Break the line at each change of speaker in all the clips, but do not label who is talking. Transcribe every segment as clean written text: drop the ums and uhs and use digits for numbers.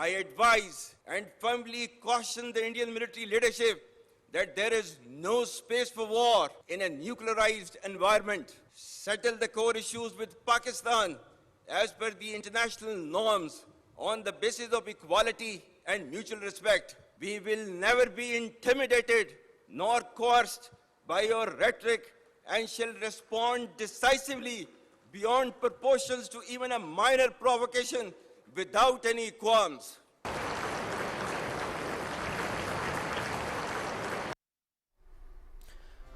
I advise and firmly caution the Indian military leadership that there is no space for war in a nuclearized environment. Settle the core issues with Pakistan as per the international norms on the basis of equality and mutual respect. We will never be intimidated nor coerced by your rhetoric and shall respond decisively beyond proportions to even a minor provocation without any qualms.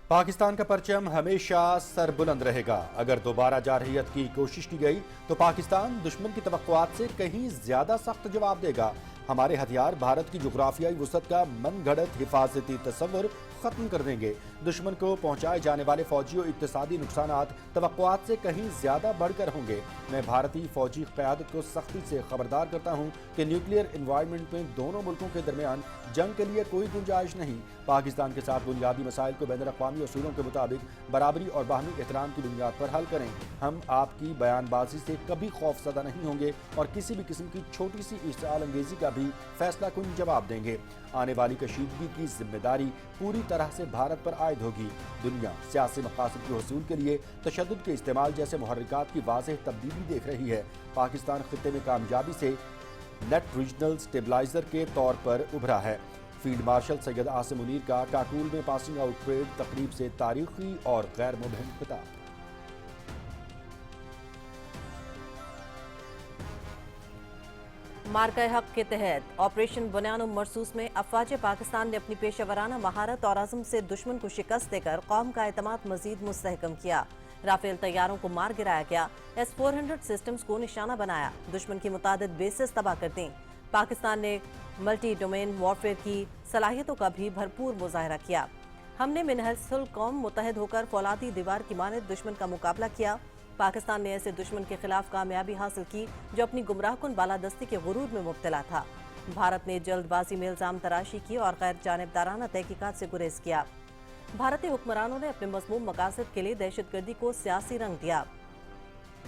Pakistan का परचम हमेशा sir बुलंद रहेगा। अगर दोबारा जारहियत की कोशिश की गई तो पाकिस्तान दुश्मन की तवक्कुआत से कहीं ज्यादा सख्त जवाब देगा। हमारे हथियार भारत की जुग्राफियाई वसअत का मनगढ़ंत हिफाजती तस्वुर खत्म कर देंगे। दुश्मन को पहुंचाए जाने वाले फौजी और इक्तिसादी नुकसानात तवक्कुआत से कहीं ज्यादा बढ़कर होंगे। मैं भारतीय फौजी क़यादत को सख्ती से खबरदार करता हूं कि न्यूक्लियर एनवायरनमेंट में दोनों मुल्कों के दरमियान जंग के लिए कोई गुंजाइश नहीं। पाकिस्तान के साथ बुनियादी मसाइल को बैनुल-अक़वामी उसूलों के मुताबिक बराबरी और बाहमी एहतराम की बुनियाद पर हल करें। हम आपकी बयानबाजी से कभी खौफज़दा नहीं होंगे और किसी भी किस्म की छोटी सी इश्तिआल अंगेज़ी का भी फैसला कुन जवाब देंगे। आने वाली कशीदगी की जिम्मेदारी पूरी तरह से भारत पर आयद होगी। दुनिया सियासी मकासद के हसूल के लिए तशद्दुद के इस्तेमाल जैसे मुहर्रिकात की वाज़ेह तब्दीली देख रही है। पाकिस्तान खित्ते में कामयाबी से नेट रीजनल स्टेबलाइजर के तौर पर उभरा है। फील्ड मार्शल सैयद आसिम मुनीर का काकूल में पासिंग आउट परेड तकरीब से तारीखी और गैर मुबहम खिताब।
मार्का हक के तहत ऑपरेशन बुनियान मरसूस में अफवाज पाकिस्तान ने अपनी पेशेवराना महारत और अज़म से दुश्मन को शिकस्त देकर कौम का एतमाद मजीद मुस्तहकम किया। राफेल तैयारों को मार गिराया गया। S-400 सिस्टम्स को निशाना बनाया। दुश्मन की मुतादिद बेसेस तबाह कर दी। पाकिस्तान ने मल्टी डोमेन वॉरफेयर की सलाहियतों का भी भरपूर मुजाहरा किया। हमने मिनहजुल कौम मुत्तहिद होकर फौलादी दीवार की मानद दुश्मन का मुकाबला किया। पाकिस्तान ने ऐसे दुश्मन के खिलाफ कामयाबी हासिल की जो अपनी गुमराहकुन बालादस्ती के गुरूर में मुब्तला था। भारत ने जल्दबाजी में इल्जाम तराशी की और गैर जानिबदाराना तहकीकात से गुरेज किया। भारतीय हुक्मरानों ने अपने मज़मूम मकासद के लिए दहशतगर्दी को सियासी रंग दिया।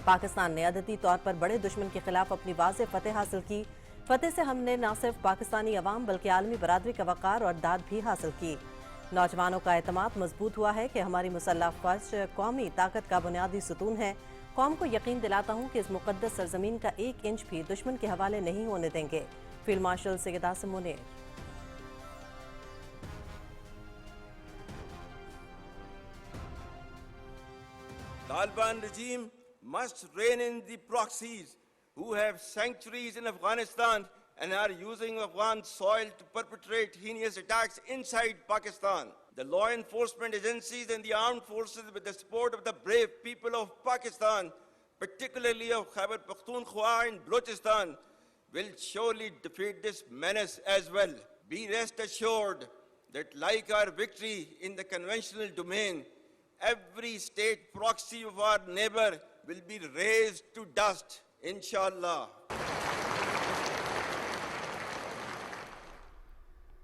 पाकिस्तान ने अददी तौर पर बड़े दुश्मन के खिलाफ अपनी वाज़ेह फतेह हासिल की। फतेह से हमने न सिर्फ पाकिस्तानी अवाम बल्कि आलमी बरादरी का वक़ार और दाद भी हासिल की। नौजवानों का एतमाद मजबूत हुआ है कि हमारी मुसल्लह फ़ौज कौमी ताकत का बुनियादी सुतून है। कौम को यकीन दिलाता हूँ कि इस मुक़द्दस सरजमीन का 1 इंच भी दुश्मन के हवाले नहीं होने देंगे। Field marshal Syed Asim Munir.
Taliban regime must rein in the proxies who have sanctuaries in Afghanistan and are using Afghan soil to perpetrate heinous attacks inside Pakistan. The law enforcement agencies and the armed forces, with the support of the brave people of Pakistan, particularly of Khyber Pakhtunkhwa and Balochistan, will surely defeat this menace as well. Be rest assured that like our victory in the conventional domain, every state proxy of our neighbor will be razed to dust, inshallah.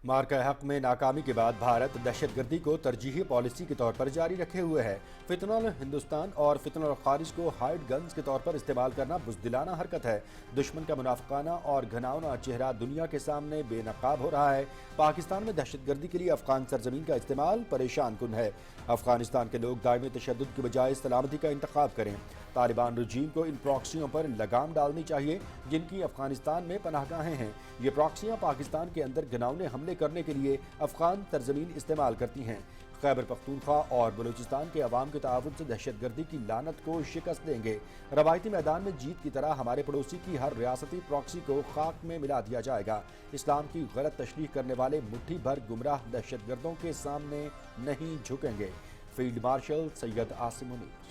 मार्का हक में नाकामी के बाद भारत दहशतगर्दी को तरजीही policy के तौर पर जारी रखे हुए है। फितनल हिंदुस्तान और फितनल खारिज को हाइड गन्स के तौर पर इस्तेमाल करना बुज़दिलाना हरकत है। दुश्मन का मुनाफिकाना और घिनौना चेहरा दुनिया के सामने बेनकाब हो रहा है। पाकिस्तान में दहशतगर्दी के लिए अफगान सरजमीन का इस्तेमाल परेशान कुन है। अफगानिस्तान के लोग दायमी तशद्दुद की बजाय सलामती का इंतखाब करें। तालिबान रजीम को इन प्रॉक्सियों पर लगाम डालनी चाहिए जिनकी अफगानिस्तान में पनाहगाहें हैं। ये प्रॉक्सियाँ पाकिस्तान के अंदर घिनौने हमले करने के लिए अफगान सरजमीन इस्तेमाल करती हैं। खैबर पख्तूनख्वा और बलूचिस्तान के अवाम के ताउन से दहशतगर्दी की लानत को शिकस्त देंगे। रवायती मैदान में जीत की तरह हमारे पड़ोसी की हर रियासती प्रॉक्सी को खाक में मिला दिया जाएगा। इस्लाम की गलत तशरीह करने वाले मुट्ठी भर गुमराह दहशतगर्दों के सामने नहीं झुकेंगे। Field marshal Syed Asim Munir.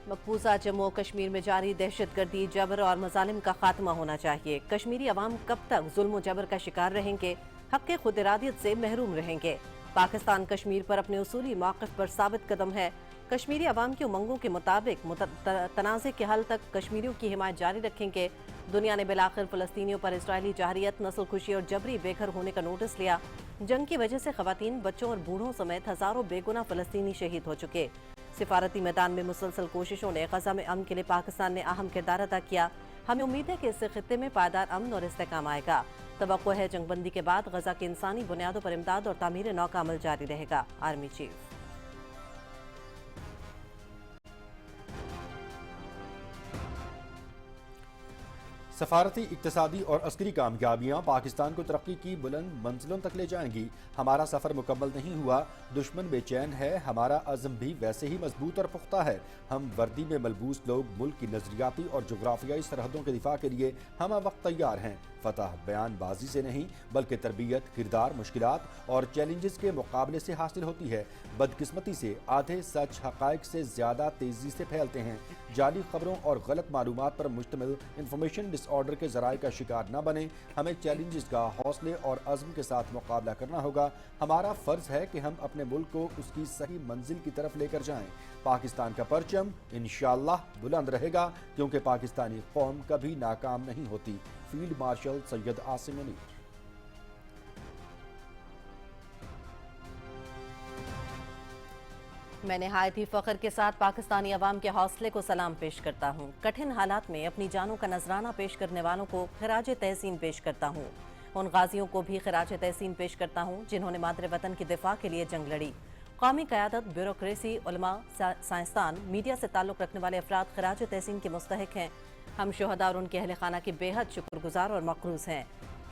मकबूजा जम्मू कश्मीर में जारी दहशतगर्दी, जबर और मजालिम का खात्मा होना चाहिए। कश्मीरी अवाम कब तक जुल्म जबर का शिकार रहेंगे, हक के खुद इरादियत से महरूम रहेंगे। पाकिस्तान कश्मीर पर अपने उसूली मौक़िफ़ पर साबित कदम है। कश्मीरी अवाम की उमंगों के मुताबिक तनाज़े के हल तक कश्मीरियों की हिमायत जारी रखेंगे। दुनिया ने बिलाखिर फ़लस्तीनियों पर इसराइली जाहिरियत, नस्ल खुशी और जबरी बेघर होने का नोटिस लिया। जंग की वजह से ख़वातीन, बच्चों और बूढ़ों समेत हज़ारों बेगुनाह फ़लस्तीनी शहीद हो चुके। सिफारती मैदान में मुसलसल कोशिशों ने गजा में अमन के लिए पाकिस्तान ने अहम किरदार अदा किया। हमें उम्मीद है कि इससे खित्ते में पायदार अमन और इस्तेहकाम आएगा। तवक्को है जंगबंदी के बाद गजा की इंसानी बुनियादों पर इमदाद और तामीर नौ का अमल जारी रहेगा। Army chief.
सफारती, इक्तसादी और अस्करी कामयाबियाँ पाकिस्तान को तरक्की की बुलंद मंजिलों तक ले जाएंगी। हमारा सफ़र मुकम्मल नहीं हुआ, दुश्मन बेचैन है, हमारा अज़्म भी वैसे ही मजबूत और पुख्ता है। हम वर्दी में मलबूस लोग मुल्क की नज़रियाती और जोग्राफियाई सरहदों के दिफा के लिए हम वक्त तैयार हैं। फतह बयानबाजी से नहीं बल्कि तरबियत, किरदार, मुश्किलात और चैलेंजेस के मुकाबले से हासिल होती है। बदकिस्मती से आधे सच हक़ाइक़ से ज़्यादा तेज़ी से फैलते हैं। जाली खबरों और गलत मालूमात पर मुश्तमिल इंफॉर्मेशन डिसऑर्डर के ज़राए का शिकार न बने। हमें चैलेंजेस का हौसले और अज़्म के साथ मुकाबला करना होगा। हमारा फ़र्ज़ है कि हम अपने मुल्क को उसकी सही मंजिल की तरफ लेकर जाएं। पाकिस्तान का परचम इंशाअल्लाह बुलंद रहेगा, क्योंकि पाकिस्तानी कौम कभी नाकाम नहीं होती। Field marshal Syed Asim Munir.
मैं निहायत ही फ़ख्र के साथ पाकिस्तानी अवाम के हौसले को सलाम पेश करता हूँ। कठिन हालात में अपनी जानों का नजराना पेश करने वालों को खिराज तहसीन पेश करता हूँ। उन गाजियों को भी खिराज तहसीन पेश करता हूँ जिन्होंने मादरे वतन की दिफा के लिए जंग लड़ी। कौमी क़यादत, ब्यूरोक्रेसी, उलमा, साइंसदान, मीडिया से ताल्लुक़ रखने वाले अफराद खिराज तहसीन के मुस्तहिक हैं। हम शुहदा और उनके अहले खाना के बेहद शुक्रगुजार और मक़रूज़ हैं।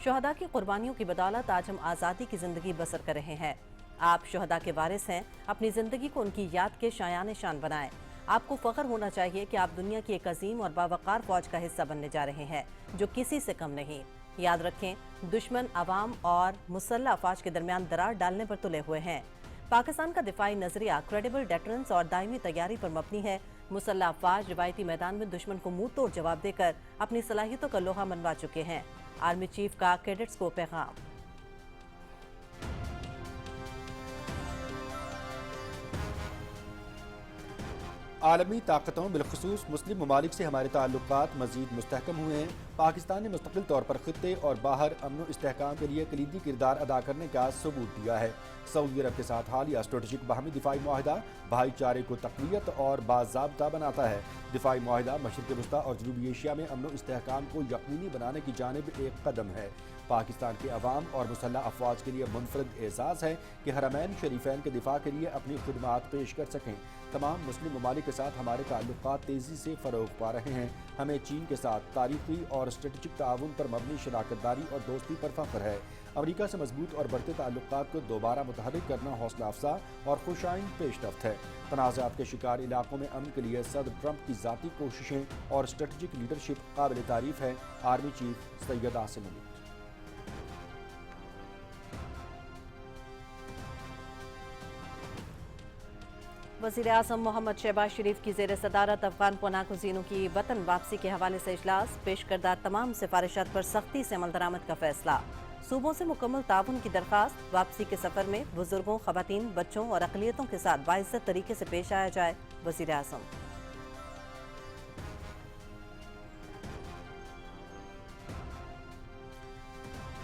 शुहदा की कुर्बानियों की बदौलत आज हम आज़ादी की ज़िंदगी बसर कर रहे हैं। आप शुहदा के वारिस हैं। अपनी ज़िंदगी को उनकी याद के शायान शान बनाएं। आपको फ़ख्र होना चाहिए कि आप दुनिया की एक अजीम और बावकार फ़ौज का हिस्सा बनने जा रहे हैं, जो किसी से कम नहीं। याद रखें, दुश्मन अवाम और मुसल्लह अफवाज के दरमियान दरार डालने पर तुले हुए हैं। पाकिस्तान का दिफाई नजरिया क्रेडिबल डेटरेंस और दायमी तैयारी पर मबनी है। मुसल्लह अफवाज रिवायती मैदान में दुश्मन को मुंह तोड़ जवाब देकर अपनी सलाहियतों का लोहा मनवा चुके हैं। आर्मी चीफ का कैडेट्स को पैगाम।
आलमी ताकतों बिलखुसूस मुस्लिम ममालिक से हमारे ताल्लुकात मज़ीद मुस्तहकम हुए हैं। पाकिस्तान ने मुस्तकिल तौर पर खित्ते और बाहर अमन इस्तेहकाम के लिए कलीदी किरदार अदा करने का सबूत दिया है। सऊदी अरब के साथ हालिया स्ट्रेटेजिक बाहमी दिफाई मुआहिदा भाईचारे को तक़वियत और बाज़ाब्ता बनाता है। दिफाई मुआहिदा मशरिक़ वस्ता और जनूबी एशिया में अमन इस्तेहकाम को यकीनी बनाने की जानिब एक कदम है। पाकिस्तान के अवाम और मुसल्लह अफवाज के लिए मुनफरद एजाज़ है कि हरमैन शरीफैन के दिफा के लिए अपनी खिदमात पेश कर सकें। तमाम मुस्लिम ममालिक के साथ हमारे ताल्लुकात तेज़ी से फ़रोग़ पा रहे हैं। हमें चीन के साथ तारीख़ी और स्ट्रेटेजिक ताउन पर मबनी शराकतदारी और दोस्ती पर फ़ख्र है। अमरीका से मजबूत और बढ़ते ताल्लुकात को दोबारा मुतहर्रिक करना हौसला अफजा और खुशाइन पेशरफ्त है। तनाज़ात के शिकार इलाकों में अमन के लिए सदर ट्रंप की ज़ाती कोशिशें और स्ट्रेटेजिक लीडरशिप काबिल तारीफ़ है। Army chief Syed Asim Munir.
वज़ीर आज़म मोहम्मद शहबाज शरीफ की ज़ेर सदारत अफगान पनाह गुज़ीनों की वतन वापसी के हवाले से इजलास। पेश करदा तमाम सिफारिशात पर सख्ती से अमल दरामद का फैसला। सूबों से मुकम्मल ताउन की दरख्वास्त। वापसी के सफ़र में बुजुर्गों, ख़वातीन, बच्चों और अक़लियतों के साथ बाइज़्ज़त तरीके से पेश आया जाए। वज़ीर आज़म।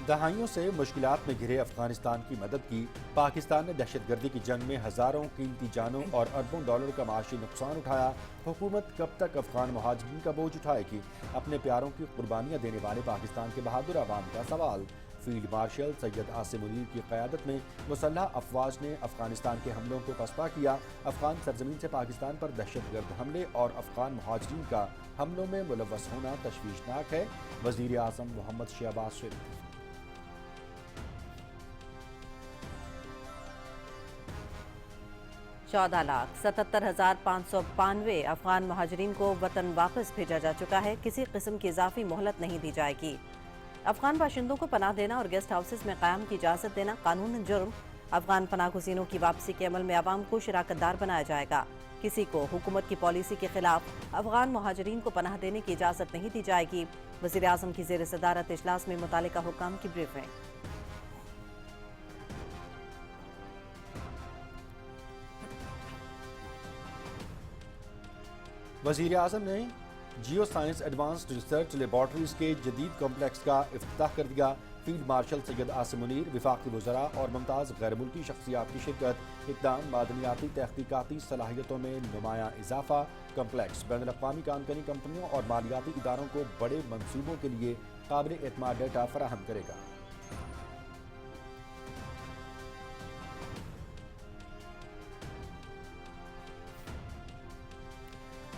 दहाइयों से मुश्किलात में घिरे अफगानिस्तान की मदद की। पाकिस्तान ने दहशतगर्दी की जंग में हज़ारों कीमती जानों और अरबों डॉलर का माशी नुकसान उठाया। हुकूमत कब तक अफगान मुहाजिरीन का बोझ उठाएगी? अपने प्यारों की कुर्बानियाँ देने वाले पाकिस्तान के बहादुर अवाम का सवाल। फील्ड मार्शल सैयद आसिम मुनीर की क़यादत में मुसल्लह अफवाज ने अफगानिस्तान के हमलों को पसपा किया। अफगान सरजमीन से पाकिस्तान पर दहशतगर्द हमले और अफगान मुहाजिरीन का हमलों में मुलव्वस होना तशवीशनाक है। वज़ीर आज़म मोहम्मद शहबाज शरीफ।
14,77,592 अफगान महाजरीन को वतन वापस भेजा जा चुका है। किसी किस्म की इजाफी मोहलत नहीं दी जाएगी। अफगान बाशिंदों को पनाह देना और गेस्ट हाउसेज में क़याम की इजाज़त देना कानूनन जुर्म। अफगान पनाह गुज़ीनों की वापसी के अमल में अवाम को शराकतदार बनाया जाएगा। किसी को हुकूमत की पॉलिसी के खिलाफ अफगान महाजरीन को पनाह देने की इजाज़त नहीं दी जाएगी। वज़ीर आज़म की ज़ेर सदारत इजलास में मुतालिका हुक्काम की ब्रीफिंग।
वज़ीर आज़म ने geo science advanced research laboratories के जदीद कॉम्प्लेक्स का इफ्तिताह कर दिया। فیلڈ مارشل سید عاصم منیر، وفاقی وزراء اور ممتاز غیر ملکی شخصیات کی شرکت۔ اقدام معدنیاتی تحقیقاتی صلاحیتوں میں نمایاں اضافہ، کمپلیکس بین الاقوامی کام کنی کمپنیوں اور مالیاتی اداروں کو بڑے منصوبوں کے لیے قابل اعتماد ڈیٹا فراہم کرے گا۔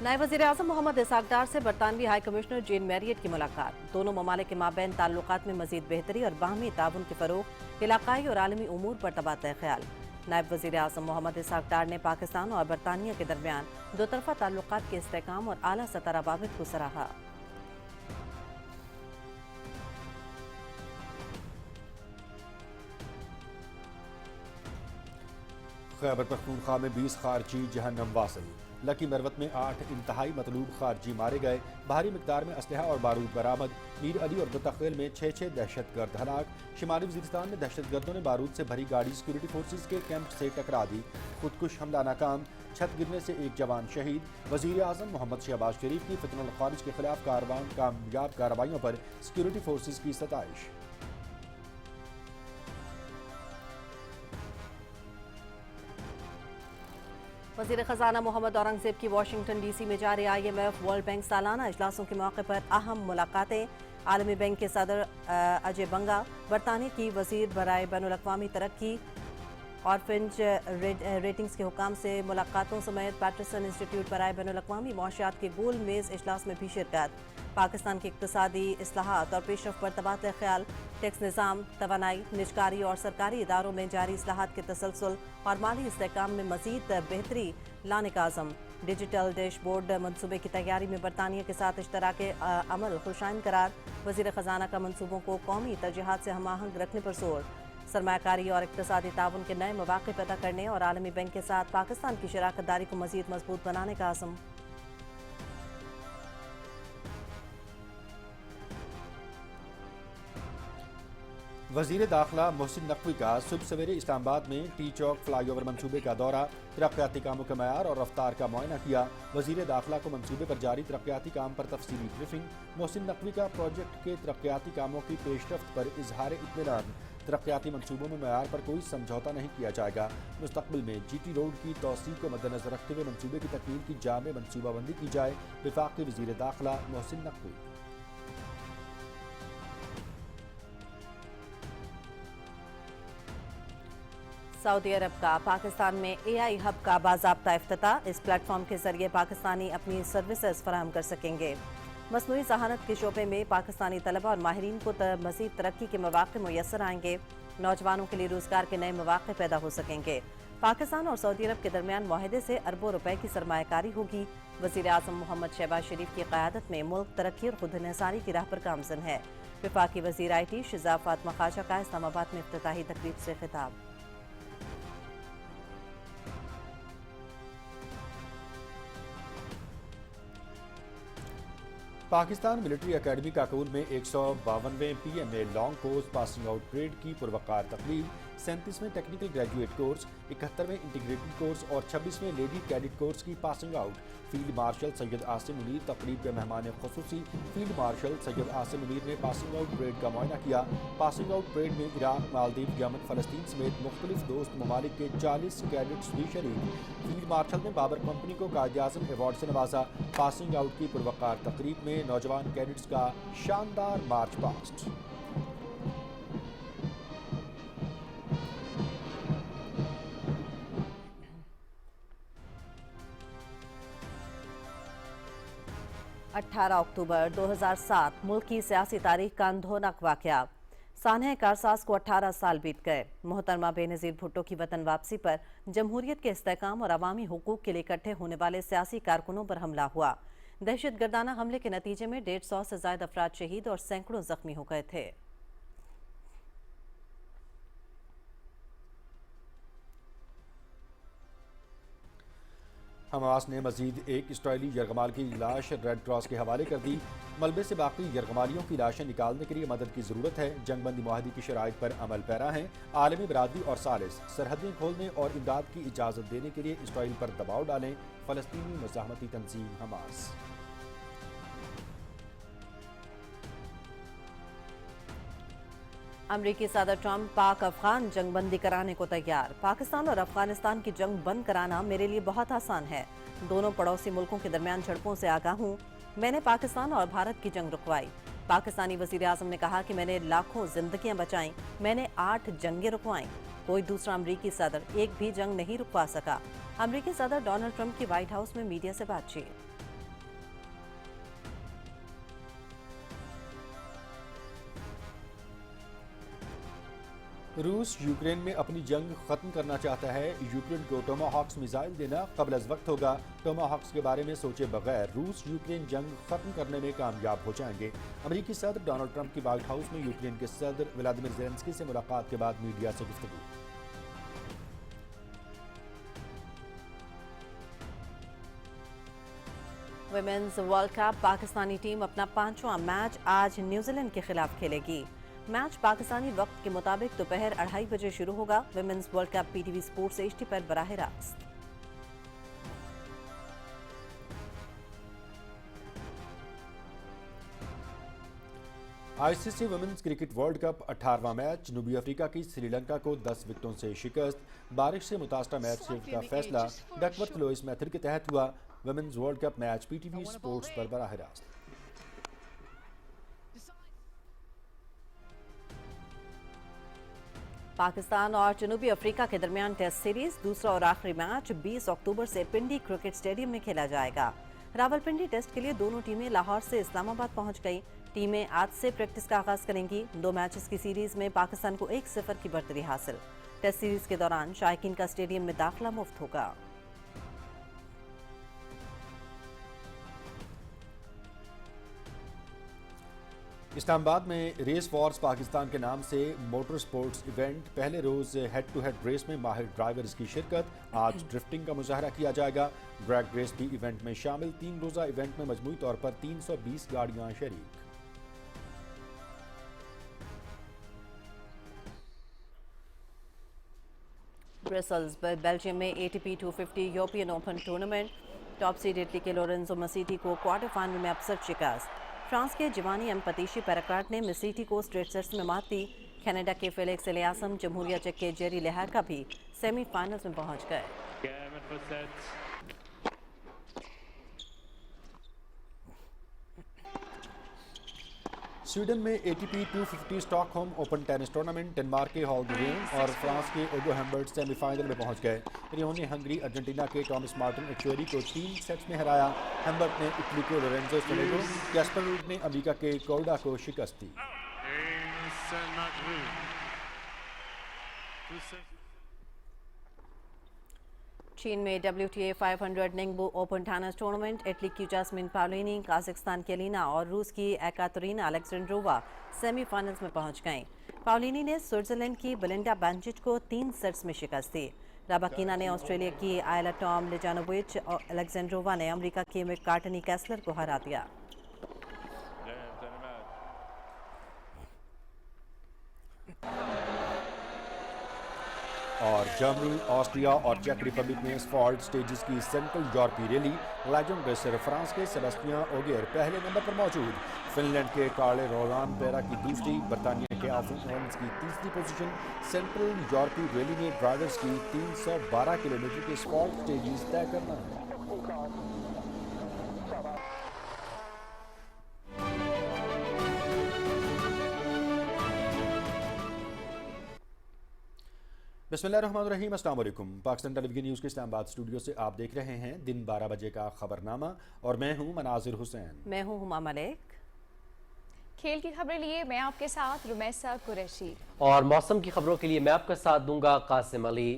نائب وزیر اعظم محمد اسحاق ڈار سے برطانوی ہائی کمشنر جین میریٹ کی ملاقات۔ دونوں ممالک کے مابین تعلقات میں مزید بہتری اور باہمی تعاون کے فروغ، علاقائی اور عالمی امور پر تبادلہ خیال۔ نائب وزیر اعظم محمد اسحاق ڈار نے پاکستان اور برطانیہ کے درمیان دو طرفہ تعلقات کے استحکام اور اعلیٰ سطح روابط کو سراہا۔
خیبر پختونخوا میں 20 خارجی جہنم واصل، لکی مروت میں 8 انتہائی مطلوب خارجی مارے گئے، بھاری مقدار میں اسلحہ اور بارود برآمد۔ میر علی اور دتخیل میں 6 دہشت گرد ہلاک۔ شمالی وزیرستان میں دہشت گردوں نے بارود سے بھری گاڑی سیکورٹی فورسز کے کیمپ سے ٹکرا دی، خودکش حملہ ناکام، چھت گرنے سے 1 جوان شہید۔ وزیر اعظم محمد شہباز شریف کی فتنہ الخوارج کے خلاف کامیاب کارروائیوں پر سیکورٹی فورسز کی ستائش۔
وزیر خزانہ محمد اورنگزیب کی واشنگٹن ڈی سی میں جاری IMF ورلڈ بینک سالانہ اجلاسوں کے موقع پر اہم ملاقاتیں۔ عالمی بینک کے صدر اجے بنگا، برطانیہ کی وزیر برائے بین الاقوامی ترقی اور فنچ ریٹنگز کے حکام سے ملاقاتوں سمیت پیٹرسن انسٹیٹیوٹ برائے بین الاقوامی معاشیات کے گول میز اجلاس میں بھی شرکت۔ پاکستان کی اقتصادی اصلاحات اور پیش رفت پر تبادلہ خیال، ٹیکس نظام، توانائی، نجکاری اور سرکاری اداروں میں جاری اصلاحات کے تسلسل اور مالی استحکام میں مزید بہتری لانے کا عزم۔ ڈیجیٹل ڈیش بورڈ منصوبے کی تیاری میں برطانیہ کے ساتھ اشتراک عمل خوشائن قرار۔ وزیر خزانہ کا منصوبوں کو قومی ترجیحات سے ہم آہنگ رکھنے پر زور۔ سرمایہ کاری اور اقتصادی تعاون کے نئے مواقع پیدا کرنے اور عالمی بینک کے ساتھ پاکستان کی شراکت داری کو مزید مضبوط بنانے کا عزم۔
وزیر داخلہ محسن نقوی کا صبح سویرے اسلام آباد میں ٹی چوک فلائی اوور منصوبے کا دورہ، ترقیاتی کاموں کے معیار اور رفتار کا معائنہ کیا۔ وزیر داخلہ کو منصوبے پر جاری ترقیاتی کام پر تفصیلی بریفنگ۔ محسن نقوی کا پروجیکٹ کے ترقیاتی کاموں کی پیش رفت پر اظہار اطمینان۔ ترقیاتی منصوبوں میں معیار پر کوئی سمجھوتہ نہیں کیا جائے گا۔ مستقبل میں جی ٹی روڈ کی توسیع کو مد نظر رکھتے ہوئے منصوبے کی تکمیل کی جامع منصوبہ بندی کی جائے۔ وفاقی وزیر داخلہ محسن نقوی۔
سعودی عرب کا پاکستان میں AI ہب کا باضابطہ افتتاح۔ اس پلیٹ فارم کے ذریعے پاکستانی اپنی سروسز فراہم کر سکیں گے۔ مصنوعی ذہانت کے شعبے میں پاکستانی طلبہ اور ماہرین کو مزید ترقی کے مواقع میسر آئیں گے۔ نوجوانوں کے لیے روزگار کے نئے مواقع پیدا ہو سکیں گے۔ پاکستان اور سعودی عرب کے درمیان معاہدے سے اربوں روپے کی سرمایہ کاری ہوگی۔ وزیر اعظم محمد شہباز شریف کی قیادت میں ملک ترقی اور خود انحصاری کی راہ پر گامزن ہے۔ وفاقی وزیر IT شہزاد فاطمہ خواجہ کا اسلام آباد میں افتتاحی تقریب سے خطاب۔
پاکستان ملٹری اکیڈمی کاکول میں 152ویں PMA long course passing out parade کی پروقار تقریب۔ 37ویں ٹیکنیکل گریجویٹ کورس، 71ویں انٹیگریٹڈ کورس اور 26ویں لیڈی کیڈٹ کورس کی passing out. Field marshal Syed Asim Munir تقریب کے مہمان خصوصی۔ فیلڈ مارشل سید عاصم منیر نے پاسنگ آؤٹ پریڈ کا معائنہ کیا۔ پاسنگ آؤٹ پریڈ میں عراق، مالدیو، یمن، فلسطین سمیت مختلف دوست ممالک کے 40 کیڈٹس بھی شریک۔ فیلڈ مارشل نے بابر کمپنی کو قائد اعظم ایوارڈ سے نوازا۔ پاسنگ آؤٹ کی پروقار تقریب میں نوجوان کیڈٹس کا شاندار مارچ پاسٹ۔
اٹھارہ اکتوبر 2007 ملک کی سیاسی تاریخ کا اندھونک واقعہ۔ سانحہ کارساز کو 18 سال بیت گئے۔ محترمہ بینظیر بھٹو کی وطن واپسی پر جمہوریت کے استحکام اور عوامی حقوق کے لیے اکٹھے ہونے والے سیاسی کارکنوں پر حملہ ہوا۔ دہشت گردانہ حملے کے نتیجے میں 150 سے زائد افراد شہید اور سینکڑوں زخمی ہو گئے تھے۔
حماس نے مزید ایک اسرائیلی یرغمال کی لاش ریڈ کراس کے حوالے کر دی۔ ملبے سے باقی یرغمالیوں کی لاشیں نکالنے کے لیے مدد کی ضرورت ہے۔ جنگ بندی معاہدے کی شرائط پر عمل پیرا ہیں۔ عالمی برادری اور ثالث سرحدیں کھولنے اور امداد کی اجازت دینے کے لیے اسرائیل پر دباؤ ڈالیں۔ فلسطینی مزاحمتی تنظیم حماس۔
अमरीकी सदर ट्रंप पाक अफगान जंग बंदी कराने को तैयार। पाकिस्तान और अफगानिस्तान की जंग बंद कराना मेरे लिए बहुत आसान है। दोनों पड़ोसी मुल्कों के दरमियान झड़पों से आगाह हूँ। मैंने पाकिस्तान और भारत की जंग रुकवाई। पाकिस्तानी वजीर आजम ने कहा कि मैंने लाखों जिंदगियां बचाईं, मैंने 8 जंगें रुकवाईं। कोई दूसरा अमरीकी सदर एक भी जंग नहीं रुकवा सका। अमरीकी सदर डोनाल्ड ट्रंप की व्हाइट हाउस में मीडिया से बातचीत।
रूस यूक्रेन में अपनी जंग खत्म करना चाहता है। यूक्रेन को टोमाहॉक्स मिसाइल देना कबल अज वक्त होगा। टोमाहॉक्स के बारे में सोचे बगैर रूस यूक्रेन जंग खत्म करने में कामयाब हो जाएंगे। अमेरिकी सदर डोनाल्ड ट्रंप की व्हाइट हाउस में यूक्रेन के सदर व्लादिमीर ज़ेलेंस्की से मुलाकात के बाद मीडिया से गुफ्तगू।
Women's world cup Pakistani team अपना 5वां मैच आज न्यूजीलैंड के खिलाफ खेलेगी। मैच पाकिस्तानी वक्त के मुताबिक दोपहर 2:30 बजे शुरू होगा। Women's world cup PTV sports HD पर बराह रास्त।
ICC women's cricket world cup 18वां मैच। जनूबी अफ्रीका की श्रीलंका को 10 विकेटों से शिकस्त। बारिश से मुतासरा मैच शिफ्ट का फैसला डकवर्थ लुइस मेथड के तहत हुआ। Women's world cup match PTV sports पर बराह रास्त।
पाकिस्तान और जनूबी अफ्रीका के दरमियान टेस्ट सीरीज दूसरा और आखिरी मैच 20 अक्टूबर से पिंडी क्रिकेट स्टेडियम में खेला जाएगा। रावलपिंडी टेस्ट के लिए दोनों टीमें लाहौर से इस्लामाबाद पहुंच गई। टीमें आज से प्रैक्टिस का आगाज करेंगी। 2 मैचेस की सीरीज में पाकिस्तान को 1-0 की बढ़तरी हासिल। टेस्ट सीरीज के दौरान शायकीन का स्टेडियम में दाखिला मुफ्त होगा।
इस्लामाबाद में रेस वॉर्स पाकिस्तान के नाम से मोटर स्पोर्ट्स इवेंट। पहले रोज हेड टू हेड रेस में माहिर ड्राइवर्स की शिरकत। आज ड्रिफ्टिंग का मुजाहरा किया जाएगा। ड्रैग रेस भी इवेंट में शामिल। 3 रोजा इवेंट में मजमूई तौर पर 320 गाड़ियां शरीक।
ब्रसल्स बेल्जियम में ATP 250 European open tournament. Top seed Italy के लोरेंजो मसीटी को क्वार्टर फाइनल में अपसेट शिकस्त। फ्रांस के जिवानी एम्पतीशी पैराक्राट ने मसीटी को स्ट्रेट सेट्स में मात दी। कनाडा के फेलिक्स एलियासम, जमहूरिया चेक के जेरी लहरका भी सेमीफाइनल्स में पहुंच गए।
स्वीडन में ATP 250 Stockholm open tennis tournament. Denmark के हॉल रियन और फ्रांस के ओगो हेम्बर्ट सेमीफाइनल में पहुंच गए। रियोन ने हंगरी अर्जेंटीना के टॉमस मार्टिन एक्वेरी को 3 सेट्स में हराया। हेम्बर्ट ने इटली के लोरेंजो सोनेगो, कैस्पर रूड ने अमेरिका के कोर्डा को शिकस्त दी।
चीन में WTA 500 निंगबो open tennis tournament. Italy की जास्मिन पावलिनी, काजाकिस्तान की एलिना और रूस की एकातेरिना अलेक्जेंड्रोवा सेमीफाइनल्स में पहुंच गईं। पावलिनी ने स्विट्जरलैंड की बेलिंडा बेंचिच को 3 सेट्स में शिकस्त दी। राबाकिना ने ऑस्ट्रेलिया की आयला टॉम लिजानोविच और अलेक्जेंड्रोवा ने अमेरिका की मैककार्टनी कैसलर को हरा दिया।
और जर्मनी, ऑस्ट्रिया और चेक रिपब्लिक में एसफॉल्ट स्टेजेस की सेंट्रल यूरोपीय रैली। लेजेंड रेसर फ्रांस के सेबेस्टियन ओगियर पहले नंबर पर मौजूद। फिनलैंड के कार्ले रोलान पेरा की दूसरी, बर्तानिया के आल्फोंस एलेंस की तीसरी पोजीशन। सेंट्रल यूरोपीय रैली में ड्राइवर्स की 312 किलोमीटर के एसफॉल्ट स्टेजेस तय करना है। बिस्मिल्लाहिर्रहमानिर्रहीम, अस्सलाम वालेकुम। पाकिस्तान टेलीविजन न्यूज़ के इस्लामाबाद स्टूडियो से आप देख रहे हैं दिन 12 बजे का खबरनामा और मैं हूं मनाजिर हुसैन।
मैं हूं हुमा मलिक।
खेल की खबरें लिए मैं आपके साथ रुमैसा कुरैशी
और मौसम की खबरों के लिए मैं आपका साथ दूंगा कासिम अली।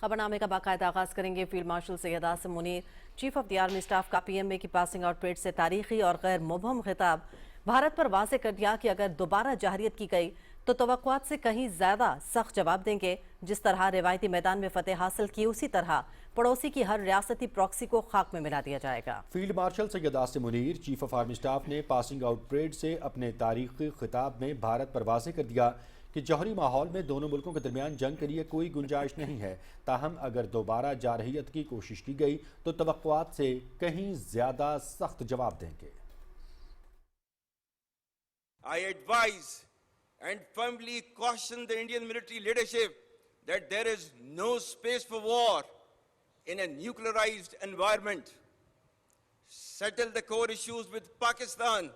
खबरनामे का बाकायदा आगाज करेंगे field marshal Syed Asim Munir. Chief of the army staff का PMA की पासिंग आउट परेड से तारीखी और गैर मुबहम खिताब भारत पर वाज़ेह कर दिया कि अगर दोबारा जाहिरियत की गई तो तवक्कुआत से कहीं ज्यादा सख्त जवाब देंगे। जिस तरह रिवायती मैदान में फतेह हासिल की, उसी तरह पड़ोसी की हर रियासती प्रॉक्सी को खाक में मिला दिया जाएगा।
Field marshal Syed Asim Munir, chief of army staff ने पासिंग आउट परेड से अपने तारीखी खिताब में भारत पर वाज़ेह कर दिया कि जौहरी माहौल में दोनों मुल्कों के दरमियान जंग के लिए कोई गुंजाइश नहीं है। ताहम अगर दोबारा जारहियत की कोशिश की गई तो तवक्कुआत से कहीं ज्यादा सख्त जवाब देंगे।
I advise and firmly caution the Indian military leadership that there is no space for war in a nuclearized environment. Settle the core issues with Pakistan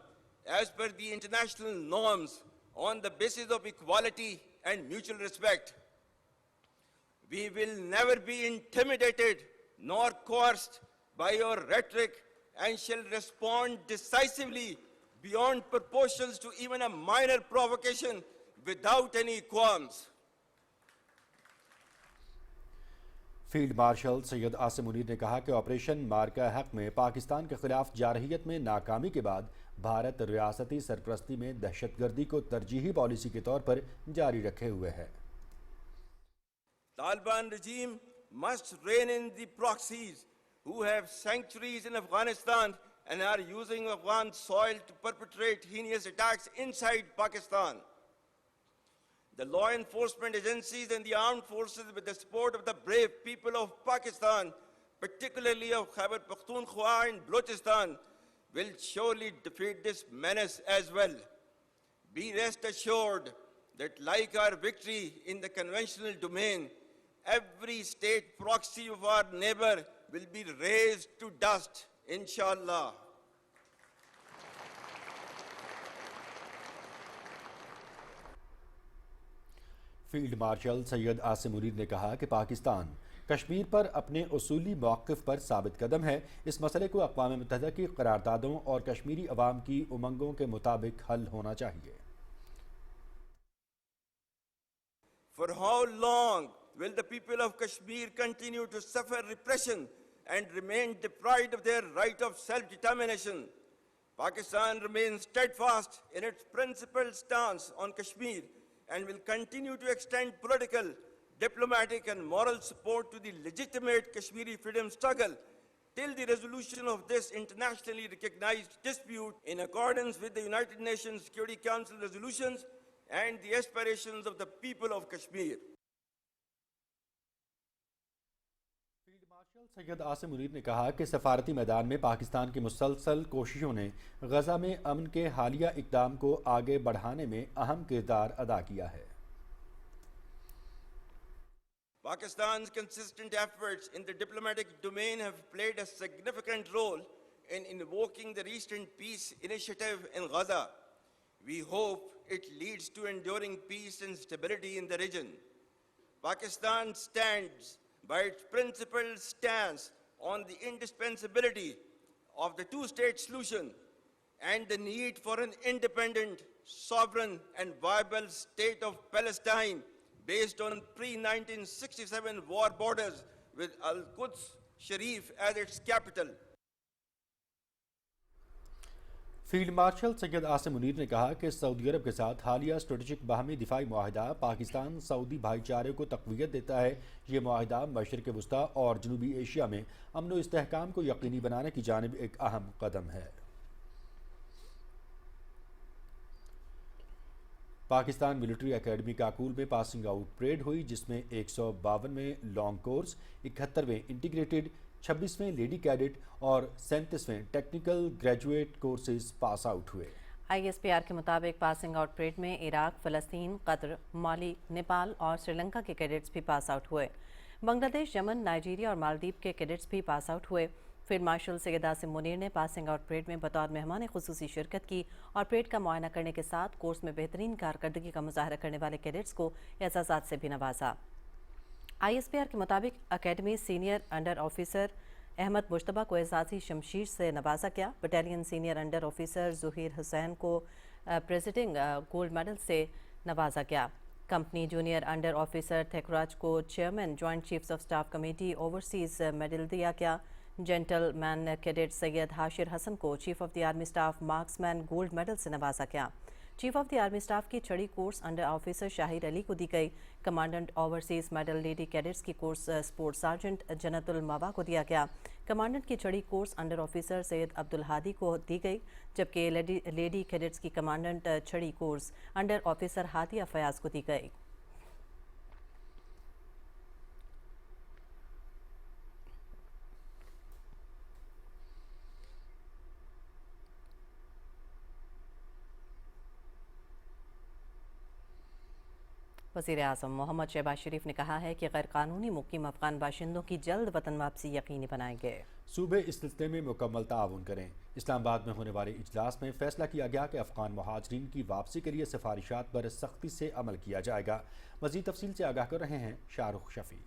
as per the international norms on the basis of equality and mutual respect. We will never be intimidated nor coerced by your rhetoric and shall respond decisively beyond proportions to even a minor provocation without any qualms.
Field marshal Syed Asim Munir ने कहा कि operation मार्का हक में पाकिस्तान के खिलाफ जारहियत में नाकामी के बाद भारत रियासती सरपरस्ती में दहशतगर्दी को तरजीही पॉलिसी के तौर पर जारी रखे हुए है।
Taliban regime must rein in the proxies who have sanctuaries in Afghanistan and are using Afghan soil to perpetrate heinous attacks inside Pakistan. The law enforcement agencies and the armed forces, with the support of the brave people of Pakistan, particularly of Khyber Pakhtunkhwa and Balochistan, will surely defeat this menace as well. Be rest assured that like our victory in the conventional domain, every state proxy of our neighbor will be razed to dust, inshallah.
Field marshal Syed Asim Munir ने कहा कि पाकिस्तान कश्मीर पर अपने उसूली मौक़िफ़ पर साबित कदम है। इस मसले को अक़वाम मुत्तहिदा की करारदादों और कश्मीरी अवाम की उमंगों के मुताबिक हल होना चाहिए।
For how long will the people of Kashmir continue to suffer repression and remain deprived of their right of self-determination? Pakistan remains steadfast in its principled stance on Kashmir and will continue to extend political, diplomatic and moral support to the legitimate Kashmiri freedom struggle till the resolution of this internationally recognized dispute in accordance with the United Nations Security Council resolutions and the aspirations of the people of Kashmir.
Marshal Syed Asim Munir ने कहा कि सफारती मैदान में पाकिस्तान की मुसलसल कोशिशों ने गजा में अमन के हालिया इक़दाम को आगे बढ़ाने में अहम किरदार अदा किया है।
Pakistan's consistent efforts in the diplomatic domain have played a significant role in invoking the recent peace initiative in Gaza. We hope it leads to enduring peace and stability in the region. Pakistan stands by its principled stance on the indispensability of the two-state solution and the need for an independent, sovereign and viable state of Palestine based on pre-1967 war borders with Al-Quds Sharif as its capital.
Field marshal Syed Asim Munir ने कहा कि Saudi अरब के साथ हालिया strategic बाहमी दिफाई मुआहिदा Pakistan Saudi भाईचारे को तक़वियत देता है। ये मुआहिदा मशरिक़ वस्ता और जनूबी एशिया में अमन व इस्तेहकाम को यकीनी बनाने की जानिब एक अहम कदम है। पाकिस्तान मिलिट्री एकेडमी काकूल में पासिंग आउट परेड हुई, जिसमें 152वें लॉन्ग कोर्स, 71वें इंटीग्रेटेड, 26वें लेडी कैडेट और 37वें technical graduate courses pass out हुए।
ISPR के मुताबिक पासिंग आउट परेड में इराक, फ़लस्तीन, कतर, माली, नेपाल और श्रीलंका के कैडेट्स भी पास आउट हुए। बांग्लादेश, यमन, नाइजीरिया और मालदीव के कैडेट्स भी पास आउट हुए। फील्ड मार्शल सैयद आसिम मुनीर ने पासिंग आउट परेड में बतौर मेहमान खुसूसी शिरकत की और परेड का मुआयना करने के साथ कोर्स में बेहतरीन कारकर्दगी का मुजाहरा करने वाले कैडेट्स को एजाज़ात से भी नवाजा। ISPR के मुताबिक academy senior under officer Ahmed Mujtaba को एजाज़ी शमशीर से नवाजा गया। Battalion senior under officer Zuhair Hussain को प्रेसिडिंग गोल्ड मेडल से नवाजा गया। Company junior under officer Thekraj को chairman joint chiefs of staff committee overseas medal दिया गया। जेंटलमैन कैडेट सैयद हाशिर हसन को chief of the army staff marksman gold medal से नवाजा गया। Chief of the army staff की छड़ी course under officer Shahir Ali को दी गई। Commandant overseas medal lady cadets की course sports sergeant Jannatul Mawa को दिया गया। कमांडेंट की छड़ी course under officer Syed Abdul Hadi को दी गई, जबकि लेडी कैडेट्स की कमांडेंट छड़ी course under officer Hadia Fayaz को दी गई। वज़ीर आज़म मोहम्मद शहबाज शरीफ ने कहा है कि गैर कानूनी मुकीम अफगान बाशिंदों की जल्द वतन वापसी यकीनी बनाएंगे।
सूबे इस सिलसिले में मुकम्मल ताउन करें। इस्लामाबाद में होने वाले इजलास में फैसला किया गया कि अफगान महाजरीन की वापसी के लिए सिफारिशात पर सख्ती से अमल किया जाएगा। मज़ीद तफसील से आगाह कर रहे हैं शाहरुख शफी।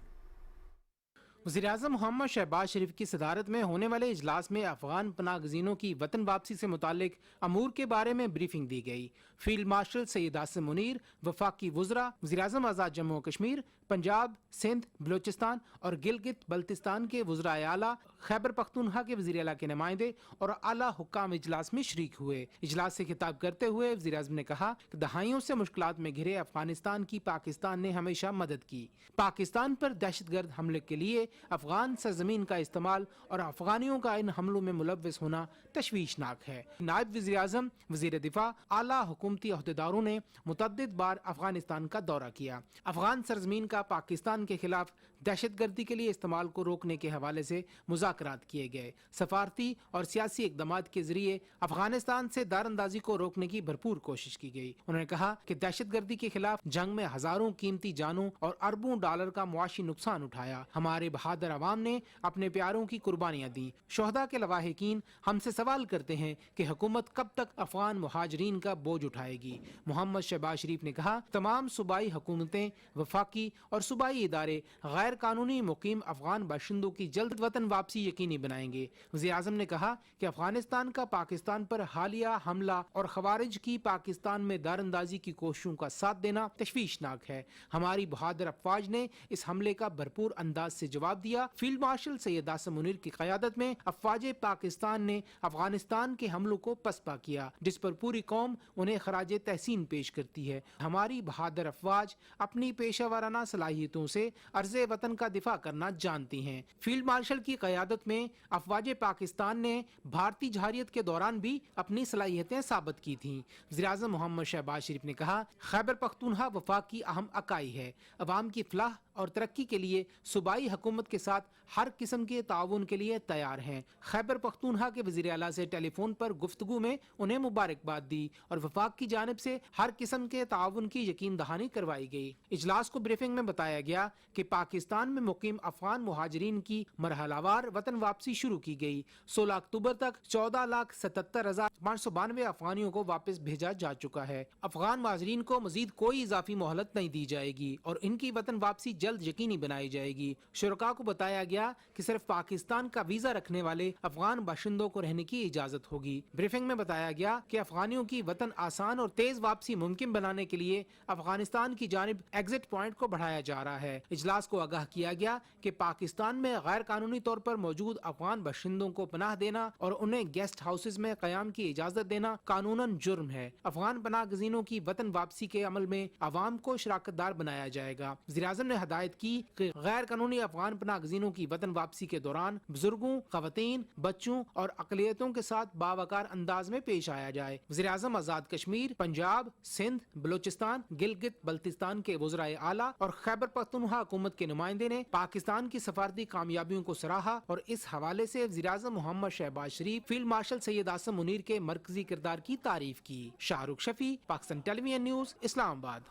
वज़ीर-ए-आज़म मोहम्मद शहबाज शरीफ की सदारत में होने वाले इजलास में अफगान पनाहगज़ीनों की वतन वापसी से मुतालिक अमूर के बारे में ब्रीफिंग दी गई। फील्ड मार्शल सैयद आसिम मुनीर, वफाकी वज़रा, वज़ीर-ए-आज़म आज़ाद जम्मू और कश्मीर, पंजाब, सिंध, बलूचिस्तान और गिलगित बल्तिस्तान के वज़राए आला, खैबर पख्तूनख्वा के वज़ीर आला के नुमाइंदे और आला हुक्काम इजलास में शरीक हुए। इजलास से खिताब करते हुए वज़ीर-ए-आज़म ने कहा कि दहाइयों से मुश्किलात में घिरे अफगानिस्तान की पाकिस्तान ने हमेशा मदद की। पाकिस्तान पर दहशतगर्द हमले के लिए अफगान सरजमीन का इस्तेमाल और अफगानियों का इन हमलों में मुलव्वस होना तशवीशनाक है। नायब वज़ीर-ए-आज़म, वज़ीर दिफा, आला हुकूमती अहदेदारों ने मुतअद्दिद बार अफगानिस्तान का दौरा किया। अफगान सरजमीन का पाकिस्तान के खिलाफ दहशतगर्दी के लिए इस्तेमाल को रोकने के हवाले से मुज़ाकरात किए गए। सफारती और सियासी इक़दामात के जरिए अफगानिस्तान से दारंदाजी को रोकने की भरपूर कोशिश की गई। उन्होंने कहा कि दहशतगर्दी के खिलाफ जंग में हजारों कीमती जानों और अरबों डॉलर का मुआशी नुकसान उठाया। हमारे बहादुर अवाम ने अपने प्यारों की कुर्बानियां दी। शोहदा के लवाहिकीन हमसे सवाल करते हैं कि हुकूमत कब तक अफगान मुहाजिरीन का बोझ उठाएगी। मोहम्मद शहबाज शरीफ ने कहा तमाम सूबाई हुकूमतें, वफाकी और सूबाई इदारे गैर कानूनी मुकीम अफगान बाशिंदों की जल्द वतन वापसी यकीनी बनाएंगे। वज़ीर-ए-आज़म ने कहा कि अफगानिस्तान का पाकिस्तान पर हालिया हमला और खवारिज की पाकिस्तान में दारंदाजी की कोशिशों का साथ देना तशवीशनाक है। हमारी बहादुर अफवाज ने इस हमले का भरपूर अंदाज से जवाब दिया। फील्ड मार्शल सैयद आसिम मुनीर की क़यादत में अफवाज पाकिस्तान ने अफगानिस्तान के हमलों को पसपा किया, जिस पर पूरी कौम उन्हें खराज तहसीन पेश करती है। हमारी बहादुर अफवाज अपनी पेशा वाराना सलाहियतों से अर्ज़े वतन का दिफा करना जानती हैं। फील्ड मार्शल की क़यादत में अफवाज पाकिस्तान ने भारतीय जहारियत के दौरान भी अपनी सलाहियतें साबित की थीं। वज़ीर-ए-आज़म मोहम्मद शहबाज शरीफ ने कहा खैबर पख्तूनख्वा वफाक की अहम अकाई है। अवाम की फलाह और तरक्की के लिए सूबाई हुकूमत के साथ हर किस्म के ताउन के लिए तैयार हैं। खैबर पख्तूनख्वा के वज़ीर आला से टेलीफोन पर गुफ्तगू में उन्हें मुबारकबाद दी और वफाक की जानिब से हर किस्म के ताउन की यकीन दहानी करवाई गई। इजलास को ब्रीफिंग में बताया गया कि पाकिस्तान में मुकीम अफगान मुहाजिरीन की मरहलावार वतन वापसी शुरू की गई। 16 अक्टूबर तक 14,77,592 अफगानियों को वापस भेजा जा चुका है। अफगान मुहाजिरीन को मजीद कोई इजाफी मोहलत नहीं दी जाएगी और इनकी वतन वापसी जल्द यकीनी बनाई जाएगी। शुरका को बताया गया कि सिर्फ पाकिस्तान का वीजा रखने वाले अफगान बाशिंदों को रहने की इजाजत होगी। ब्रीफिंग में बताया गया कि अफगानियों की वतन आसान और तेज वापसी मुमकिन बनाने के लिए अफगानिस्तान की जानिब एग्जिट पॉइंट को बढ़ाया जा रहा है। इजलास को आगाह किया गया कि पाकिस्तान में गैर कानूनी तौर पर मौजूद अफगान बाशिंदों को पनाह देना और उन्हें गेस्ट हाउसेज में कयाम की इजाजत देना कानूनन जुर्म है। अफगान पनाहगज़ीनों की वतन वापसी के अमल में अवाम को शराकतदार बनाया जाएगा। वज़ीर-ए-आज़म ने हिदायत की कि गैर कानूनी अफगान पनाहगज़ीनों की वतन वापसी के दौरान बुजुर्गों, खवातीन, बच्चों और अक़लियतों के साथ बावकार अंदाज में पेश आया जाए। वज़ीर-ए-आज़म आज़ाद कश्मीर, पंजाब, सिंध, बलूचिस्तान, गिलगित बल्तिस्तान के वज़राए आला और खैबर पख्तूनख्वा हुकूमत के नुमाइंदे ने पाकिस्तान की सफारती कामयाबियों को सराहा और इस हवाले से वज़ीर-ए-आज़म मोहम्मद शहबाज शरीफ, फील्ड मार्शल सैयद आसिम मुनीर के मरकजी किरदार की तारीफ की। Shahrukh Shafi, Pakistan television news, Islamabad.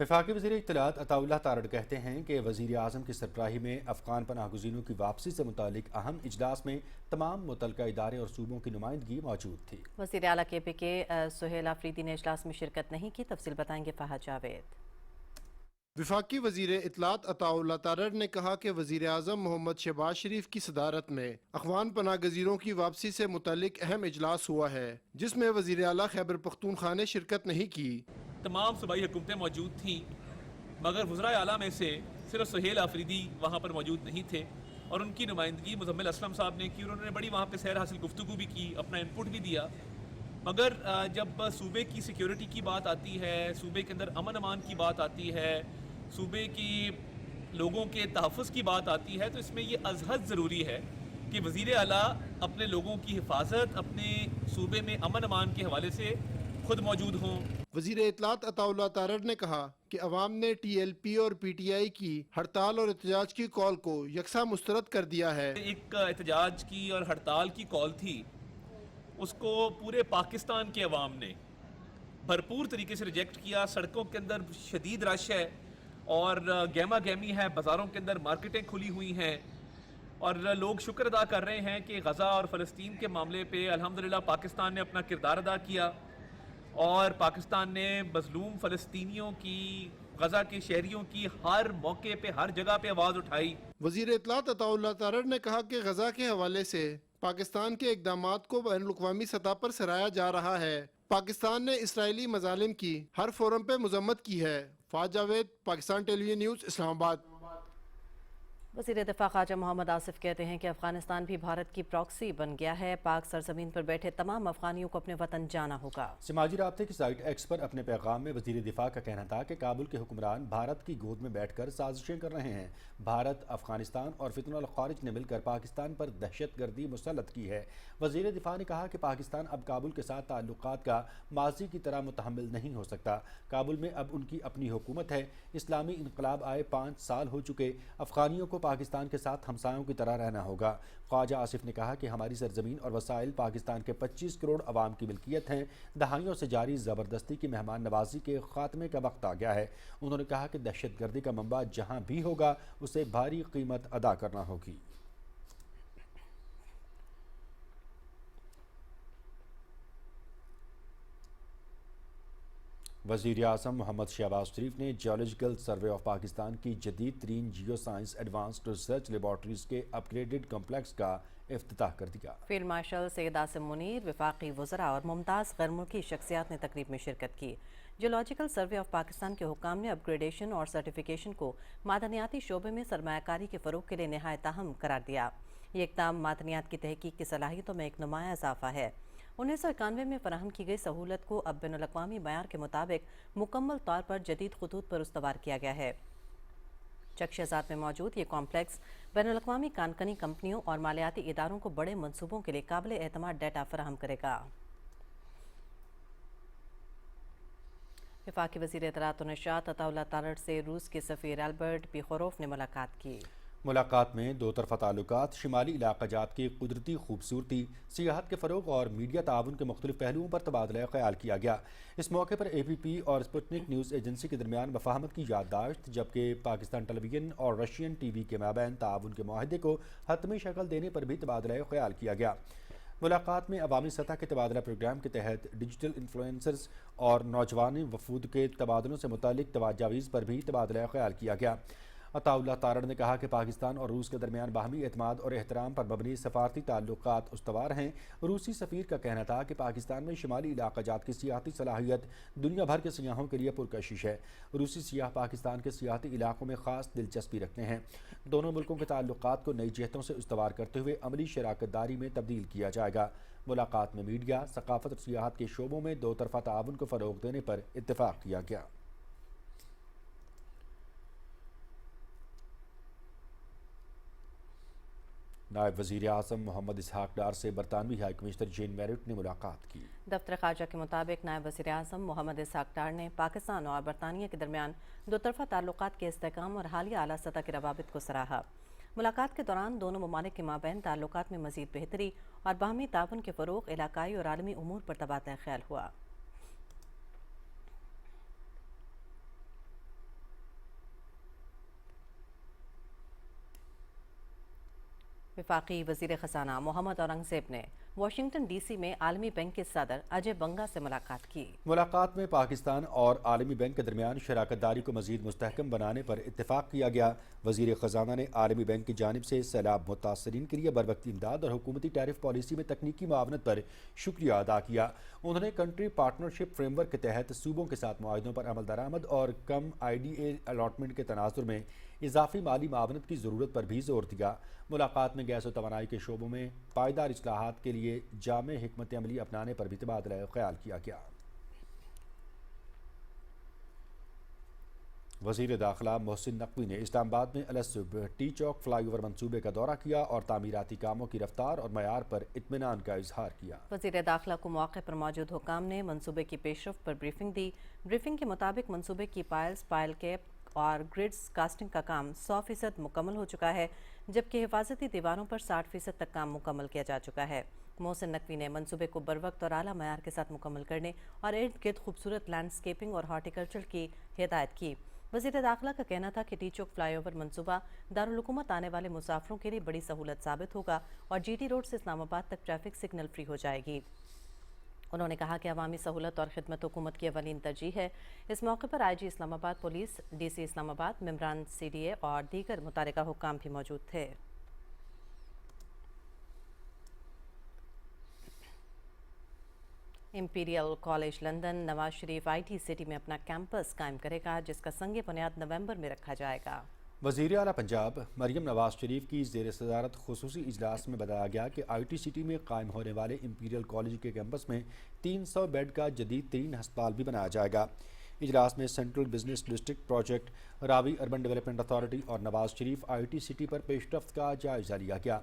वफाकी वज़ीर इत्तलात अताउल्लाह तारड़ कहते हैं कि वज़ीर आज़म की सरबराही में अफ़गान पनाहगज़ीनों की वापसी से मुतालिक अहम इजलास में तमाम मुतल्लिक़ा इदारे और सूबों की नुमाइंदगी मौजूद थी।
वज़ीर आला KPK सुहेल आफरीदी ने इजलास में शिरकत नहीं की। तफसील बताएंगे फ़हद जावेद।
वफाकी वज़ीर इत्तलात अताउल्लाह तारड़ ने कहा कि वज़ीर आज़म मोहम्मद शहबाज शरीफ की सदारत में अफ़गान पनाहगज़ीनों की वापसी से मुतालिक अहम इजलास हुआ है, जिसमें वज़ीर आला खैबर पख्तूनख्वा ने शिरकत नहीं की।
तमाम सूबाई हुकूमतें मौजूद थीं, मगर वज़राए आला में से सिर्फ सुहेल आफरीदी वहाँ पर मौजूद नहीं थे और उनकी नुमाइंदगी मुज़म्मिल असलम साहब ने की। उन्होंने बड़ी वहाँ पर सैर हासिल गुफ्तगू भी की, अपना इनपुट भी दिया। मगर जब सूबे की सिक्योरिटी की बात आती है, सूबे के अंदर अमन अमान की बात आती है, सूबे की लोगों के तहफ़्फ़ुज़ की बात आती है, तो इसमें ये अज़हद ज़रूरी है कि वज़ीर आला अपने लोगों की हिफाजत, अपने सूबे में अमन अमान के हवाले से खुद मौजूद हों।
वज़ीर इत्तलात अताउल्लाह तारड़ ने कहा कि अवाम ने TLP और PTI की हड़ताल और एहतजाज की कॉल को यकसा मुस्तरद कर दिया है।
एक एहतजाज की और हड़ताल की कॉल थी, उसको पूरे पाकिस्तान के अवाम ने भरपूर तरीके से रिजेक्ट किया। सड़कों के अंदर शदीद रश है और गहमा गहमी है, बाज़ारों के अंदर मार्केटें खुली हुई हैं और लोग शुक्र अदा कर रहे हैं कि गज़ा और फ़लस्तीन के मामले पे अल्हम्दुलिल्लाह पाकिस्तान ने अपना किरदार अदा किया और पाकिस्तान ने मज़लूम फ़लस्तीनियों की, गज़ा के शहरियों की हर मौके पे, हर जगह पे आवाज़ उठाई।
वज़ीर इत्तलात अताउल्लाह तारड़ ने कहा कि गजा के हवाले से पाकिस्तान के इक़दामात को बैनुल-अक़वामी सतह पर सराहा जा रहा है। पाकिस्तान ने इसराइली मज़ालिम की हर फोरम पे मज़म्मत की है। Faaz Javed, Pakistan television news, Islamabad.
वज़ीर दिफ़ा ख़ाजा मोहम्मद आसिफ कहते हैं कि अफ़गानिस्तान भी भारत की प्रॉक्सी बन गया है। पाक सरजमीन पर बैठे तमाम अफ़गानियों को अपने वतन जाना होगा।
समाजी राब्ते की साइट एक्स पर अपने पैगाम में वज़ीर दिफ़ा का कहना था कि काबुल के हुक्मरान भारत की गोद में बैठकर साजिशें कर रहे हैं। भारत, अफ़गानिस्तान और फितनुल ख़ारिज ने मिलकर पाकिस्तान पर दहशतगर्दी मुसल्लत की है। वज़ीर दिफ़ा ने कहा कि पाकिस्तान अब काबुल के साथ ताल्लुकात का माजी की तरह मुतहम्मिल नहीं हो सकता। काबुल में अब उनकी अपनी हुकूमत है। इस्लामी इनकलाब आए 5 साल हो चुके। अफ़गानियों को पाकिस्तान के साथ हमसायों की तरह रहना होगा। ख्वाजा आसिफ ने कहा कि हमारी सरजमीन और वसाइल पाकिस्तान के 25 करोड़ अवाम की मिल्कियत हैं। दहाइयों से जारी ज़बरदस्ती की मेहमान नवाजी के ख़ात्मे का वक्त आ गया है। उन्होंने कहा कि दहशतगर्दी का मंबा जहाँ भी होगा उसे भारी कीमत अदा करना होगी। वज़ीर आज़म मोहम्मद शहबाज शरीफ ने जियोलॉजिकल सर्वे ऑफ पाकिस्तान की जदीद तरीन geo science advanced research laboratories के अपग्रेडेड कम्प्लेक्स का इफ्तिताह कर दिया।
फील्ड मार्शल सैयद आसिम मुनीर, वफाकी वज़रा और मुमताज़ गैर मुल्की शख्सियात ने तकरीब में शिरकत की। जियोलॉजिकल सर्वे ऑफ पाकिस्तान के हुक्काम ने अपग्रेडेशन और सर्टिफिकेशन को मादनियाती शोबे में सरमायाकारी के फ़रोग के लिए नहायत अहम करार दिया। ये इक़दाम मादनियात की तहकीक की सलाहियतों में एक नुमाया इजाफा है। 1991 में फराहम की गई सहूलत को अब बैनुल-अक़वामी मयार के मुताबिक मुकम्मल तौर पर जदीद खतूत पर उस्तवार किया गया है। चक शहजाद में मौजूद ये कॉम्प्लेक्स बैनुल-अक़वामी कानकनी कंपनियों और मालियाती इदारों को बड़े मनसूबों के लिए काबिल एतमाद डाटा फराहम करेगा। वफाकी वज़ीर इत्तलात और नशरियात अताउल्लाह तारड़ से रूस के सफ़ीर एल्बर्ट पीखोरोफ ने मुलाकात की।
मुलाकात में दो तरफ़ा ताल्लुकात, शिमाली इलाक़ाजात की कुदरती खूबसूरती, सियाहत के फ़रोग़ और मीडिया ताउन के मुख्तलिफ़ पहलुओं पर तबादला ख़याल किया गया। इस मौके पर APP और स्पुतनिक न्यूज़ एजेंसी के दरमियान वफ़ाहमत की याददाश्त, जबकि पाकिस्तान टेलीविज़न और रशियन TV के माबैन ताउन के मुआहदे को हतमी शक्ल देने पर भी तबादला ख़याल किया गया। मुलाकात में अवामी सतह के तबादला प्रोग्राम के तहत डिजिटल इन्फ्लुएंसर्स और नौजवान वफूद के तबादलों से मुतालिक तवाजावीज़ पर भी तबादला ख़याल किया गया। अताउल्लाह तारड़ ने कहा कि पाकिस्तान और रूस के दरमियान बाहमी एतमाद और एहतराम पर मबनी सफारती ताल्लुकात उस्तवार हैं। रूसी सफ़ीर का कहना था कि पाकिस्तान में शिमाली इलाक़ाजात की सियाहती सलाहियत दुनिया भर के सियाहों के लिए पुरकशिश है। रूसी सियाह पाकिस्तान के सियाहती इलाक़ों में ख़ास दिलचस्पी रखते हैं। दोनों मुल्कों के ताल्लुकात को नई जिहतों से उस्तवार करते हुए अमली शराकत दारी में तब्दील किया जाएगा। मुलाकात में मीडिया, सकाफत और सियाहत के शोबों में दो तरफ़ा ताउन को फ़रोग़ देने पर इत्तेफाक किया गया। नायब वज़ीर आज़म मोहम्मद इसहाक डार से बरतानवी हाई कमिश्नर जेन मैरिट ने मुलाकात की।
दफ्तर ख़ारजा के मुताबिक नायब वज़ीर आज़म मोहम्मद इसहाक डार ने पाकिस्तान और बरतानिया के दरमियान दो तरफ़ा ताल्लुकात के इस्तेहकाम और हालिया आला सतह के रवाबित को सराहा। मुलाकात के दौरान दोनों ममालिक के माबैन ताल्लुकात में मज़ीद बेहतरी और बाहमी ताउन के फ़रोग़, इलाकाई और आलमी उमूर पर तबादला ख़याल हुआ। वफाकी वज़ीर ख़ज़ाना मोहम्मद औरंगज़ेब ने वाशिंगटन DC में आलमी बैंक के सदर अजय बंगा से मुलाकात की।
मुलाकात में पाकिस्तान और आलमी बैंक के दरमियान शराकत दारी को मज़ीद मुस्तहकम बनाने पर इत्तेफाक किया गया। वज़ीर ख़ज़ाना ने आलमी बैंक की जानिब से सैलाब मुतासरीन के लिए बरवक़्ती इमदाद और हुकूमती टैरिफ पॉलिसी में तकनीकी मुआवनत पर शुक्रिया अदा किया। उन्होंने कंट्री पार्टनरशिप फ्रेमवर्क के तहत सूबों के साथ मुआहदों पर अमल दरामद और कम IDA अलॉटमेंट के तनाजुर में इजाफी माली मावनत की ज़रूरत पर भी जोर दिया। मुलाकात में गैस और तवानाई के शोबों में पायदार इस्लाहात के लिए जामे हिकमत अमली अपनाने पर भी तबादला ख़याल किया गया। वज़ीर दाखिला मोहसिन नकवी ने इस्लामाबाद में अलसुब टी चौक फ्लाईओवर मंसूबे का दौरा किया और तामीराती कामों की रफ्तार और मयार पर इत्मीनान का इजहार किया।
वज़ीर दाखिला को मौके पर मौजूद हुकाम ने मंसूबे की पेशरफ्त पर ब्रीफिंग दी। ब्रीफिंग के मुताबिक मंसूबे की पायल्स, पायल कैप और ग्रिड्स कास्टिंग का काम 100% मुकम्मल हो चुका है, जबकि हिफाजती दीवारों पर 60% तक काम मुकम्मल किया जा चुका है। मोहसिन नकवी ने मंसूबे को बरवक्त और आला मयार के साथ मुकम्मल करने और इर्द गिर्द खूबसूरत लैंडस्केपिंग और हॉर्टिकल्चर की हिदायत की। वज़ीर दाखिला का कहना था कि टी-चौक फ्लाईओवर मंसूबा दारुल हुकूमत आने वाले मुसाफिरों के लिए बड़ी सहूलत साबित होगा और GT रोड से इस्लामाबाद तक ट्रैफिक सिग्नल फ्री हो जाएगी। उन्होंने कहा कि अवामी सहूलत और खिदमत हुकूमत की अवलीन तरजीह है। इस मौके पर IG Islamabad police, DC Islamabad, मेम्बरान CDA और दीगर मुतालिका हुक्काम भी मौजूद थे। Imperial college London Nawaz Sharif IT city में अपना कैंपस कायम करेगा, जिसका संग बुनियाद नवंबर में रखा जाएगा।
वज़ीर आला पंजाब मरियम नवाज शरीफ की ज़ेर सदारत खुसूसी इजलास में बताया गया कि IT सिटी में कायम होने वाले इंपीरियल कॉलेज के कैंपस में 300 बेड का जदीद तरीन हस्पताल भी बनाया जाएगा। इजलास में central business district project, Ravi urban development authority और नवाज शरीफ IT सिटी पर पेशरफ्त का जायजा लिया गया।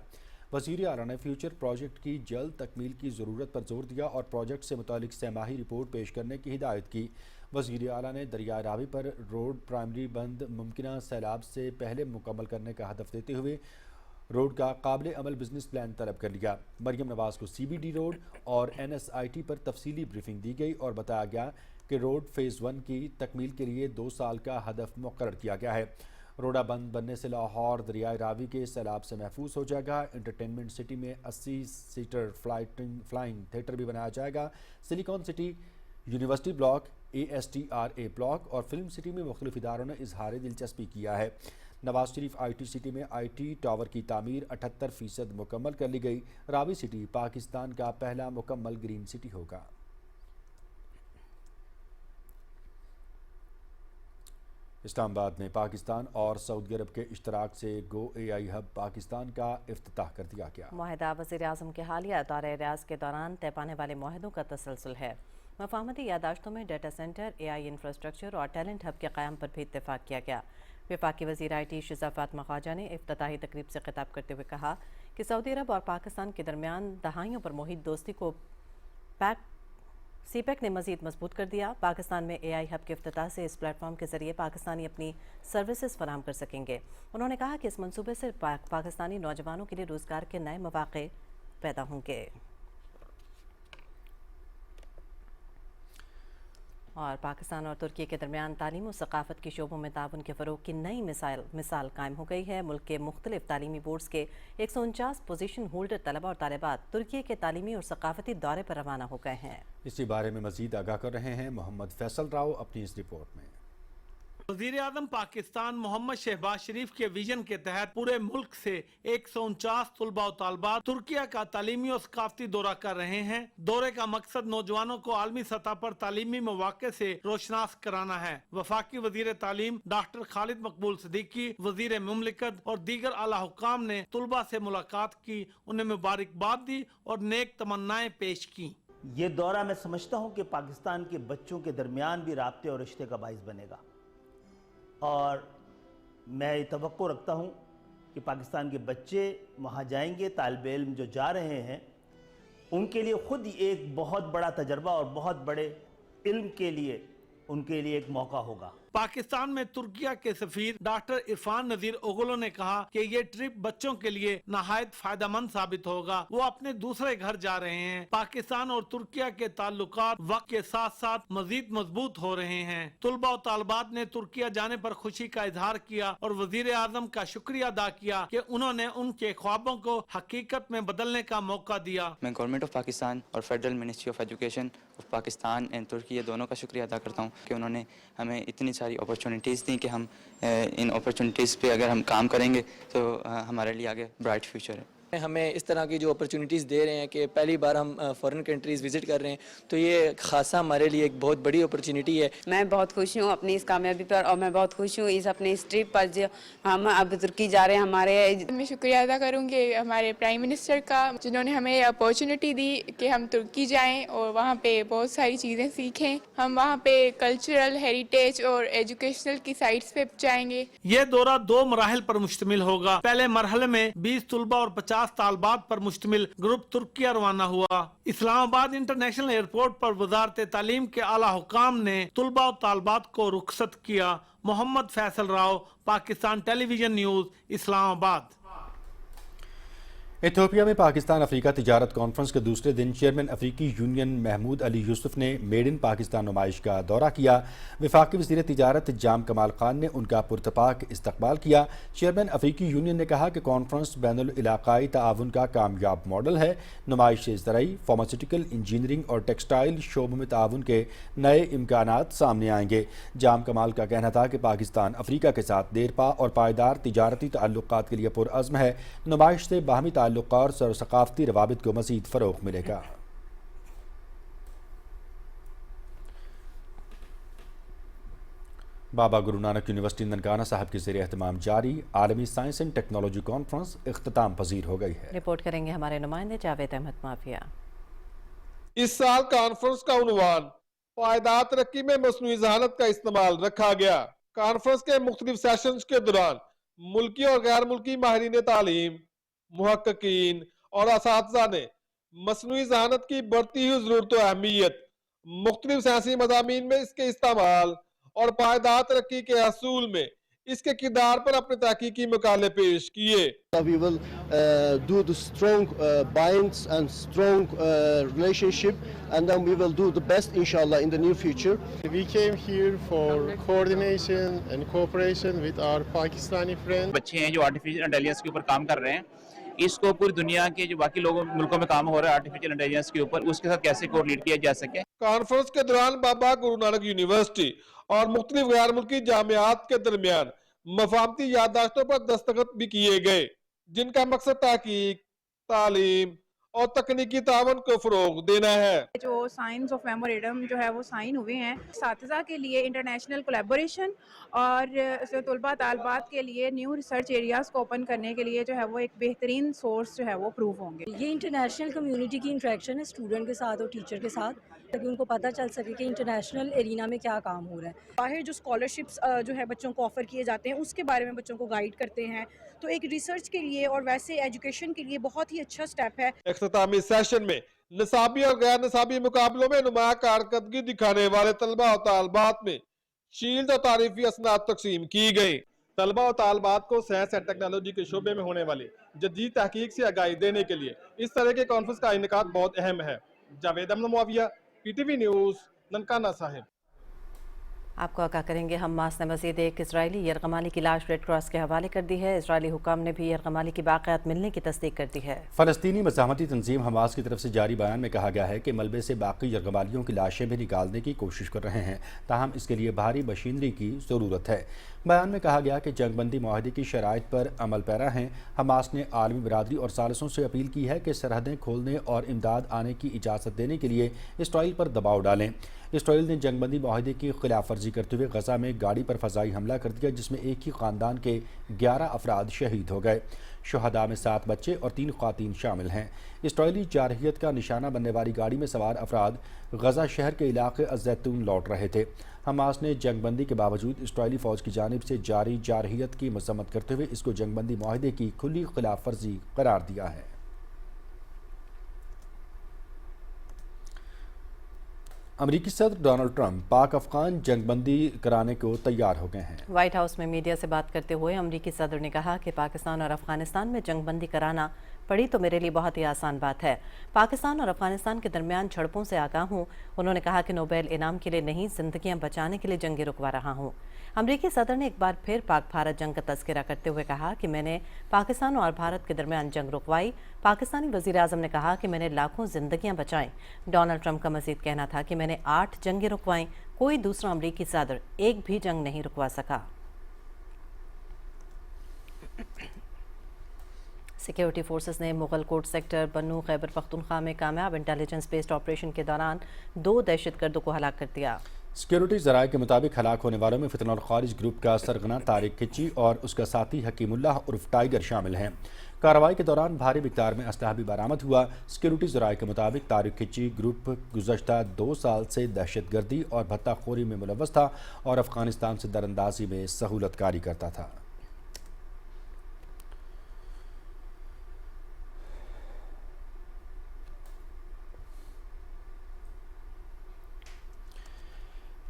वज़ीर आला ने फ्यूचर प्रोजेक्ट की जल्द तकमील की ज़रूरत पर जोर दिया और प्रोजेक्ट से मुतालिक सहमाही रिपोर्ट पेश करने की हिदायत की। वज़ीर आला ने दरिया रावी पर रोड प्राइमरी बंद मुमकिन सैलाब से पहले मुकम्मल करने का हदफ देते हुए रोड का काबिल अमल बिजनेस प्लान तलब कर लिया। मरियम नवाज को CBD रोड और NSIT पर तफसीली ब्रीफिंग दी गई और बताया गया कि रोड फ़ेज़ 1 की तकमील के लिए 2 साल का हदफ मुकर्रर किया गया है। रोडा बंद बनने से लाहौर दरियाए रावी के सैलाब से महफूज हो जाएगा। एंटरटेनमेंट सिटी में 80 सीटर फ्लाइंग थिएटर भी बनाया जाएगा। Silicon city, university block, ASTRA block और फिल्म सिटी में मुख्तलिफ इदारों ने इजहार दिलचस्पी किया है। नवाज शरीफ IT सिटी में IT टावर की तामीर 78% मुकम्मल कर ली गई। रावी सिटी पाकिस्तान का पहला मुकम्मल ग्रीन सिटी होगा। इस्लामाबाद में पाकिस्तान और सऊदी अरब के इश्तराक से गो AI हब पाकिस्तान का इफ्तिताह कर दिया गया।
मुआहिदा वज़ीर आज़म के हालिया दौरे रियाज के दौरान तय पाने वाले मुआहिदों का तसलसल है। मफाहमती यादाश्तों में डाटा सेंटर, AI इंफ्रास्ट्रक्चर और टैलेंट हब के क़याम पर भी इत्तेफाक किया गया। वफाकी वज़ीर IT शिज़ा फातिमा ख्वाजा ने इफ्तिताही तकरीब से खिताब करते हुए कहा कि सऊदी अरब और पाकिस्तान के दरमियान दहाइयों पर मुहित दोस्ती को CPEC ने मज़ीद मजबूत कर दिया। पाकिस्तान में AI हब के इफ्तिताह से इस प्लेटफॉर्म के ज़रिए पाकिस्तानी अपनी सर्विसेज फराहम कर सकेंगे। उन्होंने कहा कि इस मंसूबे से पाकिस्तानी नौजवानों के लिए रोज़गार के नए मौक़े पैदा होंगे। और पाकिस्तान और तुर्की के दरमियान तालीम और सकाफ़त के शोबों में ताउन के फ़रोग़ की नई मिसाल कायम हो गई है। मुल्क के मुख्तलिफ तालीमी बोर्ड्स के 149 पोजीशन होल्डर तलबा और तालिबात तुर्की के तालीमी और सकाफ़ती दौरे पर रवाना हो गए हैं।
इसी बारे में मज़ीद आगाह कर रहे हैं मोहम्मद फैसल राव अपनी इस रिपोर्ट में।
वज़ीर आज़म पाकिस्तान मोहम्मद शहबाज शरीफ के विजन के तहत पूरे मुल्क से 149 तलबा और तालिबात तुर्किया का तालीमी और सकाफती दौरा कर रहे हैं। दौरे का मकसद नौजवानों को आलमी सतह पर तालीमी मौक़े से रोशनास कराना है। वफाकी वज़ीर तालीम डॉक्टर खालिद मकबूल सिद्दीकी, वज़ीर मुमलिकत और दीगर आला हुक्काम ने तलबा से मुलाकात की, उन्हें मुबारकबाद दी और नेक तमन्नाएं पेश की।
ये दौरा मैं समझता हूँ कि पाकिस्तान के बच्चों के दरमियान भी राब्ते और रिश्ते का बाइस बनेगा और मैं ये तवक्को रखता हूँ कि पाकिस्तान के बच्चे वहाँ जाएंगे, तालिब इल्म जो जा रहे हैं उनके लिए ख़ुद एक बहुत बड़ा तजर्बा और बहुत बड़े इल्म के लिए उनके लिए एक मौका होगा।
पाकिस्तान में तुर्किया के सफीर डॉक्टर इरफान नज़ीर ओगलो ने कहा कि ये ट्रिप बच्चों के लिए नहायत फायदेमंद साबित होगा। वो अपने दूसरे घर जा रहे हैं। पाकिस्तान और तुर्किया के ताल्लुकात वक्त के साथ साथ मजीद मजबूत हो रहे हैं। तलबा और तालिबात ने तुर्किया जाने पर खुशी का इजहार किया और वजीर आजम का शुक्रिया अदा किया कि उन्होंने उनके ख्वाबों को हकीकत में बदलने का मौका दिया।
मैं गवर्नमेंट ऑफ पाकिस्तान और federal ministry of education of Pakistan and Turkey दोनों का शुक्रिया अदा करता हूँ कि उन्होंने हमें इतनी सारी अपॉर्चुनिटीज़ दी कि हम इन अपॉर्चुनिटीज़ पे अगर हम काम करेंगे तो हमारे लिए आगे ब्राइट फ्यूचर है।
हमें इस तरह की जो अपॉर्चुनिटीज़ दे रहे हैं कि पहली बार हम फॉरेन कंट्रीज़ विज़िट कर रहे हैं, तो ये खासा हमारे लिए एक बहुत बड़ी अपॉर्चुनिटी है।
मैं बहुत खुश हूँ अपनी इस कामयाबी पर और मैं बहुत खुश हूँ इस अपनी इस ट्रिप पर जो हम अब तुर्की जा रहे हैं। हमारे
मैं शुक्रिया अदा करूँगी हमारे प्राइम मिनिस्टर का, जिन्होंने हमें अपॉर्चुनिटी दी कि हम तुर्की जाएँ और वहाँ पे बहुत सारी चीज़ें सीखें। हम वहाँ पे कल्चरल हेरिटेज और एजुकेशनल की साइट्स पे जाएंगे।
ये दौरा 2 मराहिल पर मुश्तमिल होगा। पहले मरहले में 20 तलबा और 50 तालिबात पर मुश्तमिल ग्रुप तुर्किया रवाना हुआ। इस्लामाबाद इंटरनेशनल एयरपोर्ट पर वजारत तालीम के आला हुकाम ने तलबा और तालिबात को रुखसत किया। Mohammad Faisal Rao, Pakistan television news, Islamabad.
Ethiopia میں پاکستان افریقہ تجارت کانفرنس کے دوسرے دن چیئرمین افریقی یونین محمود علی یوسف نے میڈ ان پاکستان نمائش کا دورہ کیا۔ وفاقی وزیر تجارت جام کمال خان نے ان کا پرتپاک استقبال کیا۔ چیئرمین افریقی یونین نے کہا کہ کانفرنس بین العلاقائی تعاون کا کامیاب ماڈل ہے۔ نمائش سے زرعی، فارماسیوٹیکل، انجینئرنگ اور ٹیکسٹائل شعبوں میں تعاون کے نئے امکانات سامنے آئیں گے۔ جام کمال کا کہنا تھا کہ پاکستان افریقہ کے ساتھ دیرپا اور پائیدار تجارتی تعلقات کے لیے پرعزم ہے۔ نمائش سے باہمی تعلقات اور ثقافتی روابط کو مزید فروغ ملے گا۔ بابا گرو نانک یونیورسٹی ننکانہ صاحب کے زیر اہتمام جاری عالمی سائنس اینڈ ٹیکنالوجی کانفرنس اختتام پذیر ہو گئی ہے۔
رپورٹ کریں گے ہمارے نمائندے جاوید احمد مافیا۔
اس سال کانفرنس کا عنوان پائیدار ترقی میں مصنوعی ذہانت کا استعمال رکھا گیا۔ کانفرنس کے مختلف سیشنز کے دوران ملکی اور غیر ملکی ماہرین تعلیم، محققین اور اساتذہ نے مصنوعی ذہانت کی بڑھتی ہوئی ضرورت و اہمیت، مختلف سائنسی مضامین میں اس کے استعمال اور پائیدار ترقی کے حصول میں اس کے کردار پر اپنے تحقیقی مقالے پیش کیے۔
We will do the strong binds and strong relationship, and then we will do the best inshallah in the near future.
We came here for coordination and cooperation with our Pakistani friends.
بچے ہیں جو artificial intelligence کے اوپر کام کر رہے ہیں، اس کو پوری دنیا کے جو باقی ملکوں میں کام ہو رہا ہے آرٹیفیشل انٹیلیجنس کے اوپر، اس کے ساتھ کیسے کوآرڈینیٹ کیا جا سکے۔
کانفرنس کے دوران بابا گرو نانک یونیورسٹی اور مختلف غیر ملکی جامعات کے درمیان مفاہمتی یادداشتوں پر دستخط بھی کیے گئے، جن کا مقصد تحقیق، تعلیم اور تکنیکی تعاون کو فروغ دینا ہے۔
جو سائنس آف میموریڈم جو ہے وہ سائن ہوئے ہیں اساتذہ کے لیے انٹرنیشنل کولیبوریشن اور طلباء طالبات کے لیے نیو ریسرچ ایریاز کو اوپن کرنے کے لیے جو ہے وہ ایک بہترین سورس جو ہے وہ پروو ہوں گے۔
یہ انٹرنیشنل کمیونٹی کی انٹریکشن ہے اسٹوڈنٹ کے ساتھ اور ٹیچر کے ساتھ، تاکہ ان کو پتہ چل سکے کہ انٹرنیشنل ایرینا میں کیا کام ہو رہا ہے۔
باہر جو اسکالرشپس جو ہے بچوں کو آفر کیے جاتے ہیں اس کے بارے میں بچوں کو گائیڈ کرتے ہیں، تو ایک ریسرچ کے لیے اور ویسے ایجوکیشن کے لیے بہت ہی اچھا سٹیپ ہے۔
اختتامی سیشن میں نصابی اور غیر نصابی مقابلوں میں نمایاں کارکردگی دکھانے والے طلباء اور طالبات میں شیلڈ اور تعریفی اسناد تقسیم کی گئی۔ طلباء اور طالبات کو سائنس اینڈ ٹیکنالوجی کے شعبے میں ہونے والی جدید تحقیق سے آگاہی دینے کے لیے اس طرح کے کانفرنس کا انعقاد بہت اہم ہے۔ Javed Ahmed Muawiya, P T V news, Nankana Sahib.
آپ کو آگاہ کریں گے حماس نے مزید ایک اسرائیلی یرغمالی کی لاش ریڈ کراس کے حوالے کر دی ہے۔ اسرائیلی حکام نے بھی یرغمالی کی باقیات ملنے کی تصدیق کر دی ہے۔
فلسطینی مزاحمتی تنظیم حماس کی طرف سے جاری بیان میں کہا گیا ہے کہ ملبے سے باقی یرغمالیوں کی لاشیں بھی نکالنے کی کوشش کر رہے ہیں، تاہم اس کے لیے بھاری مشینری کی ضرورت ہے۔ بیان میں کہا گیا کہ جنگ بندی معاہدے کی شرائط پر عمل پیرا ہیں۔ حماس نے عالمی برادری اور ثالثوں سے اپیل کی ہے کہ سرحدیں کھولنے اور امداد آنے کی اجازت دینے کے لیے اسرائیل پر دباؤ ڈالیں۔ اسرائیل نے جنگ بندی معاہدے کی خلاف ورزی کرتے ہوئے غزہ میں گاڑی پر فضائی حملہ کر دیا، جس میں ایک ہی خاندان کے 11 افراد شہید ہو گئے۔ شہداء میں 7 بچے اور 3 خواتین شامل ہیں۔ اسرائیلی جارحیت کا نشانہ بننے والی گاڑی میں سوار افراد غزہ شہر کے علاقے الزیتون لوٹ رہے تھے۔ حماس نے جنگ بندی کے باوجود اسرائیلی فوج کی جانب سے جاری جارحیت کی مذمت کرتے ہوئے اس کو جنگ بندی معاہدے کی کھلی خلاف ورزی قرار دیا ہے۔ امریکی صدر ڈونلڈ ٹرمپ پاک افغان جنگ بندی کرانے کو تیار ہو گئے ہیں۔
وائٹ ہاؤس میں میڈیا سے بات کرتے ہوئے امریکی صدر نے کہا کہ پاکستان اور افغانستان میں جنگ بندی کرانا پڑی تو میرے لیے بہت ہی آسان بات ہے۔ پاکستان اور افغانستان کے درمیان جھڑپوں سے آگاہ ہوں۔ انہوں نے کہا کہ نوبیل انعام کے لیے نہیں، زندگیاں بچانے کے لیے جنگیں رکوا رہا ہوں۔ امریکی صدر نے ایک بار پھر پاک بھارت جنگ کا تذکرہ کرتے ہوئے کہا کہ میں نے پاکستان اور بھارت کے درمیان جنگ رکوائی۔ پاکستانی وزیر اعظم نے کہا کہ میں نے لاکھوں زندگیاں بچائیں۔ ڈونلڈ ٹرمپ کا مزید کہنا تھا کہ میں نے 8 جنگیں رکوائیں، کوئی دوسرا امریکی صدر ایک بھی جنگ نہیں رکوا سکا۔ سیکیورٹی فورسز نے مغل کوٹ سیکٹر بنو خیبر پختونخوا میں کامیاب انٹیلیجنس بیسڈ آپریشن کے دوران 2 دہشت گردوں کو ہلاک کر دیا۔
سیکیورٹی ذرائع کے مطابق ہلاک ہونے والوں میں فتنہ الخوارج گروپ کا سرغنہ طارق کھچی اور اس کا ساتھی حکیم اللہ عرف ٹائیگر شامل ہیں۔ کارروائی کے دوران بھاری مقدار میں اسلحہ بھی برآمد ہوا۔ سیکیورٹی ذرائع کے مطابق طارق کھچی گروپ گزشتہ 2 سال سے دہشت گردی اور بھتہ خوری میں ملوث تھا اور افغانستان سے دراندازی میں سہولت کاری کرتا تھا۔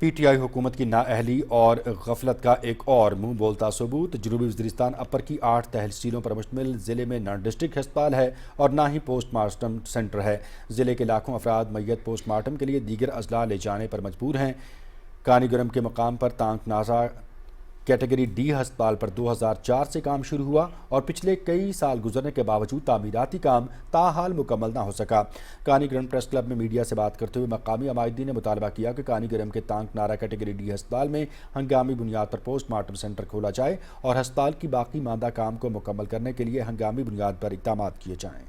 پی ٹی آئی حکومت کی نااہلی اور غفلت کا ایک اور منہ بولتا ثبوت جنوبی وزیرستان اپر کی 8 تحصیلوں پر مشتمل ضلع میں نہ ڈسٹرکٹ ہسپتال ہے اور نہ ہی پوسٹ مارٹم سینٹر ہے۔ ضلع کے لاکھوں افراد میت پوسٹ مارٹم کے لیے دیگر اضلاع لے جانے پر مجبور ہیں۔ کانی گرم کے مقام پر تانک نازا کیٹیگری ڈی ہسپتال پر 2004 سے کام شروع ہوا اور پچھلے کئی سال گزرنے کے باوجود تعمیراتی کام تاحال مکمل نہ ہو سکا۔ کانی گرم پریس کلب میں میڈیا سے بات کرتے ہوئے مقامی عمائدین نے مطالبہ کیا کہ کانی گرم کے تانک نارا کیٹیگری ڈی ہسپتال میں ہنگامی بنیاد پر پوسٹ مارٹم سینٹر کھولا جائے اور ہسپتال کی باقی ماندہ کام کو مکمل کرنے کے لیے ہنگامی بنیاد پر اقدامات کیے جائیں۔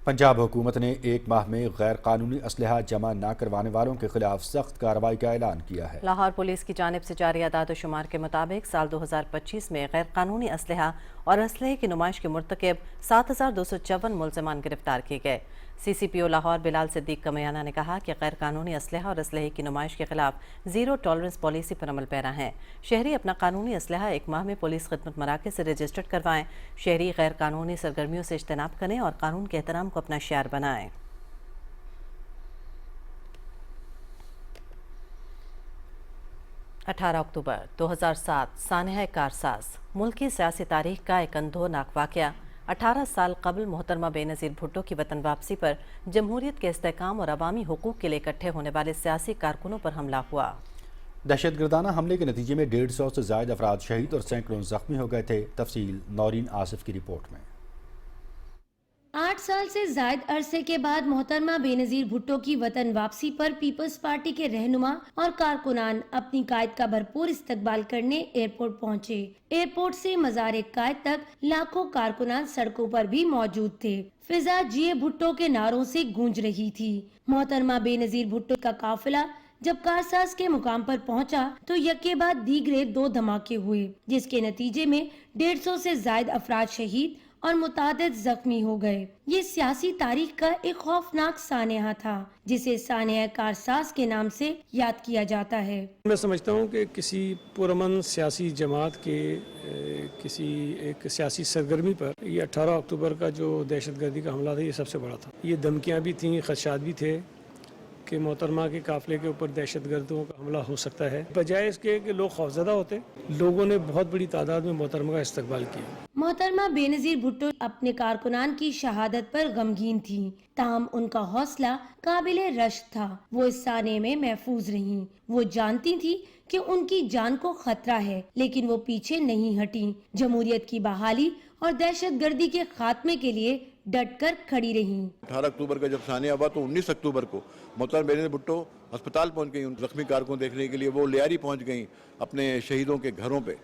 پنجاب حکومت نے 1 ماہ میں غیر قانونی اسلحہ جمع نہ کروانے والوں کے خلاف سخت کارروائی کا اعلان کیا ہے۔
لاہور پولیس کی جانب سے جاری اعداد و شمار کے مطابق سال 2025 میں غیر قانونی اسلحہ اور اسلحے کی نمائش کے مرتکب 7254 ملزمان گرفتار کیے گئے۔ سی سی پی او لاہور بلال صدیق کمیانہ نے کہا کہ غیر قانونی اسلحہ اور اسلحے کی نمائش کے خلاف زیرو ٹالرنس پالیسی پر عمل پیرا ہیں۔ شہری اپنا قانونی اسلحہ 1 ماہ میں پولیس خدمت مراکز سے رجسٹرڈ کروائیں۔ شہری غیر قانونی سرگرمیوں سے اجتناب کریں اور قانون کے احترام کو اپنا شعار بنائیں۔ 18 اکتوبر 2007 سانحہ کارساز ملک کی سیاسی تاریخ کا ایک اندھوناک واقعہ۔ 18 سال قبل محترمہ بے نظیر بھٹو کی وطن واپسی پر جمہوریت کے استحکام اور عوامی حقوق کے لیے اکٹھے ہونے والے سیاسی کارکنوں پر حملہ ہوا۔
دہشت گردانہ حملے کے نتیجے میں 150 سے زائد افراد شہید اور سینکڑوں زخمی ہو گئے تھے۔ تفصیل نورین آصف کی رپورٹ میں۔
8 سال سے زائد عرصے کے بعد محترمہ بے نظیر بھٹو کی وطن واپسی پر پیپلز پارٹی کے رہنما اور کارکنان اپنی قائد کا بھرپور استقبال کرنے ایئرپورٹ پہنچے۔ ایئرپورٹ سے مزار قائد تک لاکھوں کارکنان سڑکوں پر بھی موجود تھے۔ فضا جیے بھٹو کے نعروں سے گونج رہی تھی۔ محترمہ بے نظیر بھٹو کا قافلہ جب کارساز کے مقام پر پہنچا تو یکے بعد دیگرے 2 دھماکے ہوئے، جس کے نتیجے میں 150 سے زائد افراد شہید اور متعدد زخمی ہو گئے۔ یہ سیاسی تاریخ کا ایک خوفناک سانحہ تھا جسے سانحہ کارساز کے نام سے یاد کیا جاتا ہے۔
میں سمجھتا ہوں کہ کسی پرامن سیاسی جماعت کے کسی ایک سیاسی سرگرمی پر یہ 18 اکتوبر کا جو دہشت گردی کا حملہ تھا یہ سب سے بڑا تھا۔ یہ دھمکیاں بھی تھیں، خدشات بھی تھے کہ محترمہ کے قافلے کے اوپر دہشت گردوں کا حملہ ہو سکتا ہے۔ بجائے اس کے کہ لوگ خوفزدہ ہوتے، لوگوں نے بہت بڑی تعداد میں محترمہ کا استقبال کیا۔
محترمہ بے نظیر بھٹو اپنے کارکنان کی شہادت پر غمگین تھیں، تاہم ان کا حوصلہ قابل رشک تھا۔ وہ اس سانحے میں محفوظ رہیں۔ وہ جانتی تھی کہ ان کی جان کو خطرہ ہے، لیکن وہ پیچھے نہیں ہٹیں۔ جمہوریت کی بحالی اور دہشت گردی کے خاتمے کے لیے ڈٹ کر کھڑی رہیں۔
18 اکتوبر کا جب سانحہ ہوا تو 19 اکتوبر کو محترمہ بے نظیر بھٹو ہسپتال پہنچ گئی، ان زخمی کارکنوں دیکھنے کے لیے۔ وہ لیاری پہنچ گئیں اپنے شہیدوں کے گھروں پہ،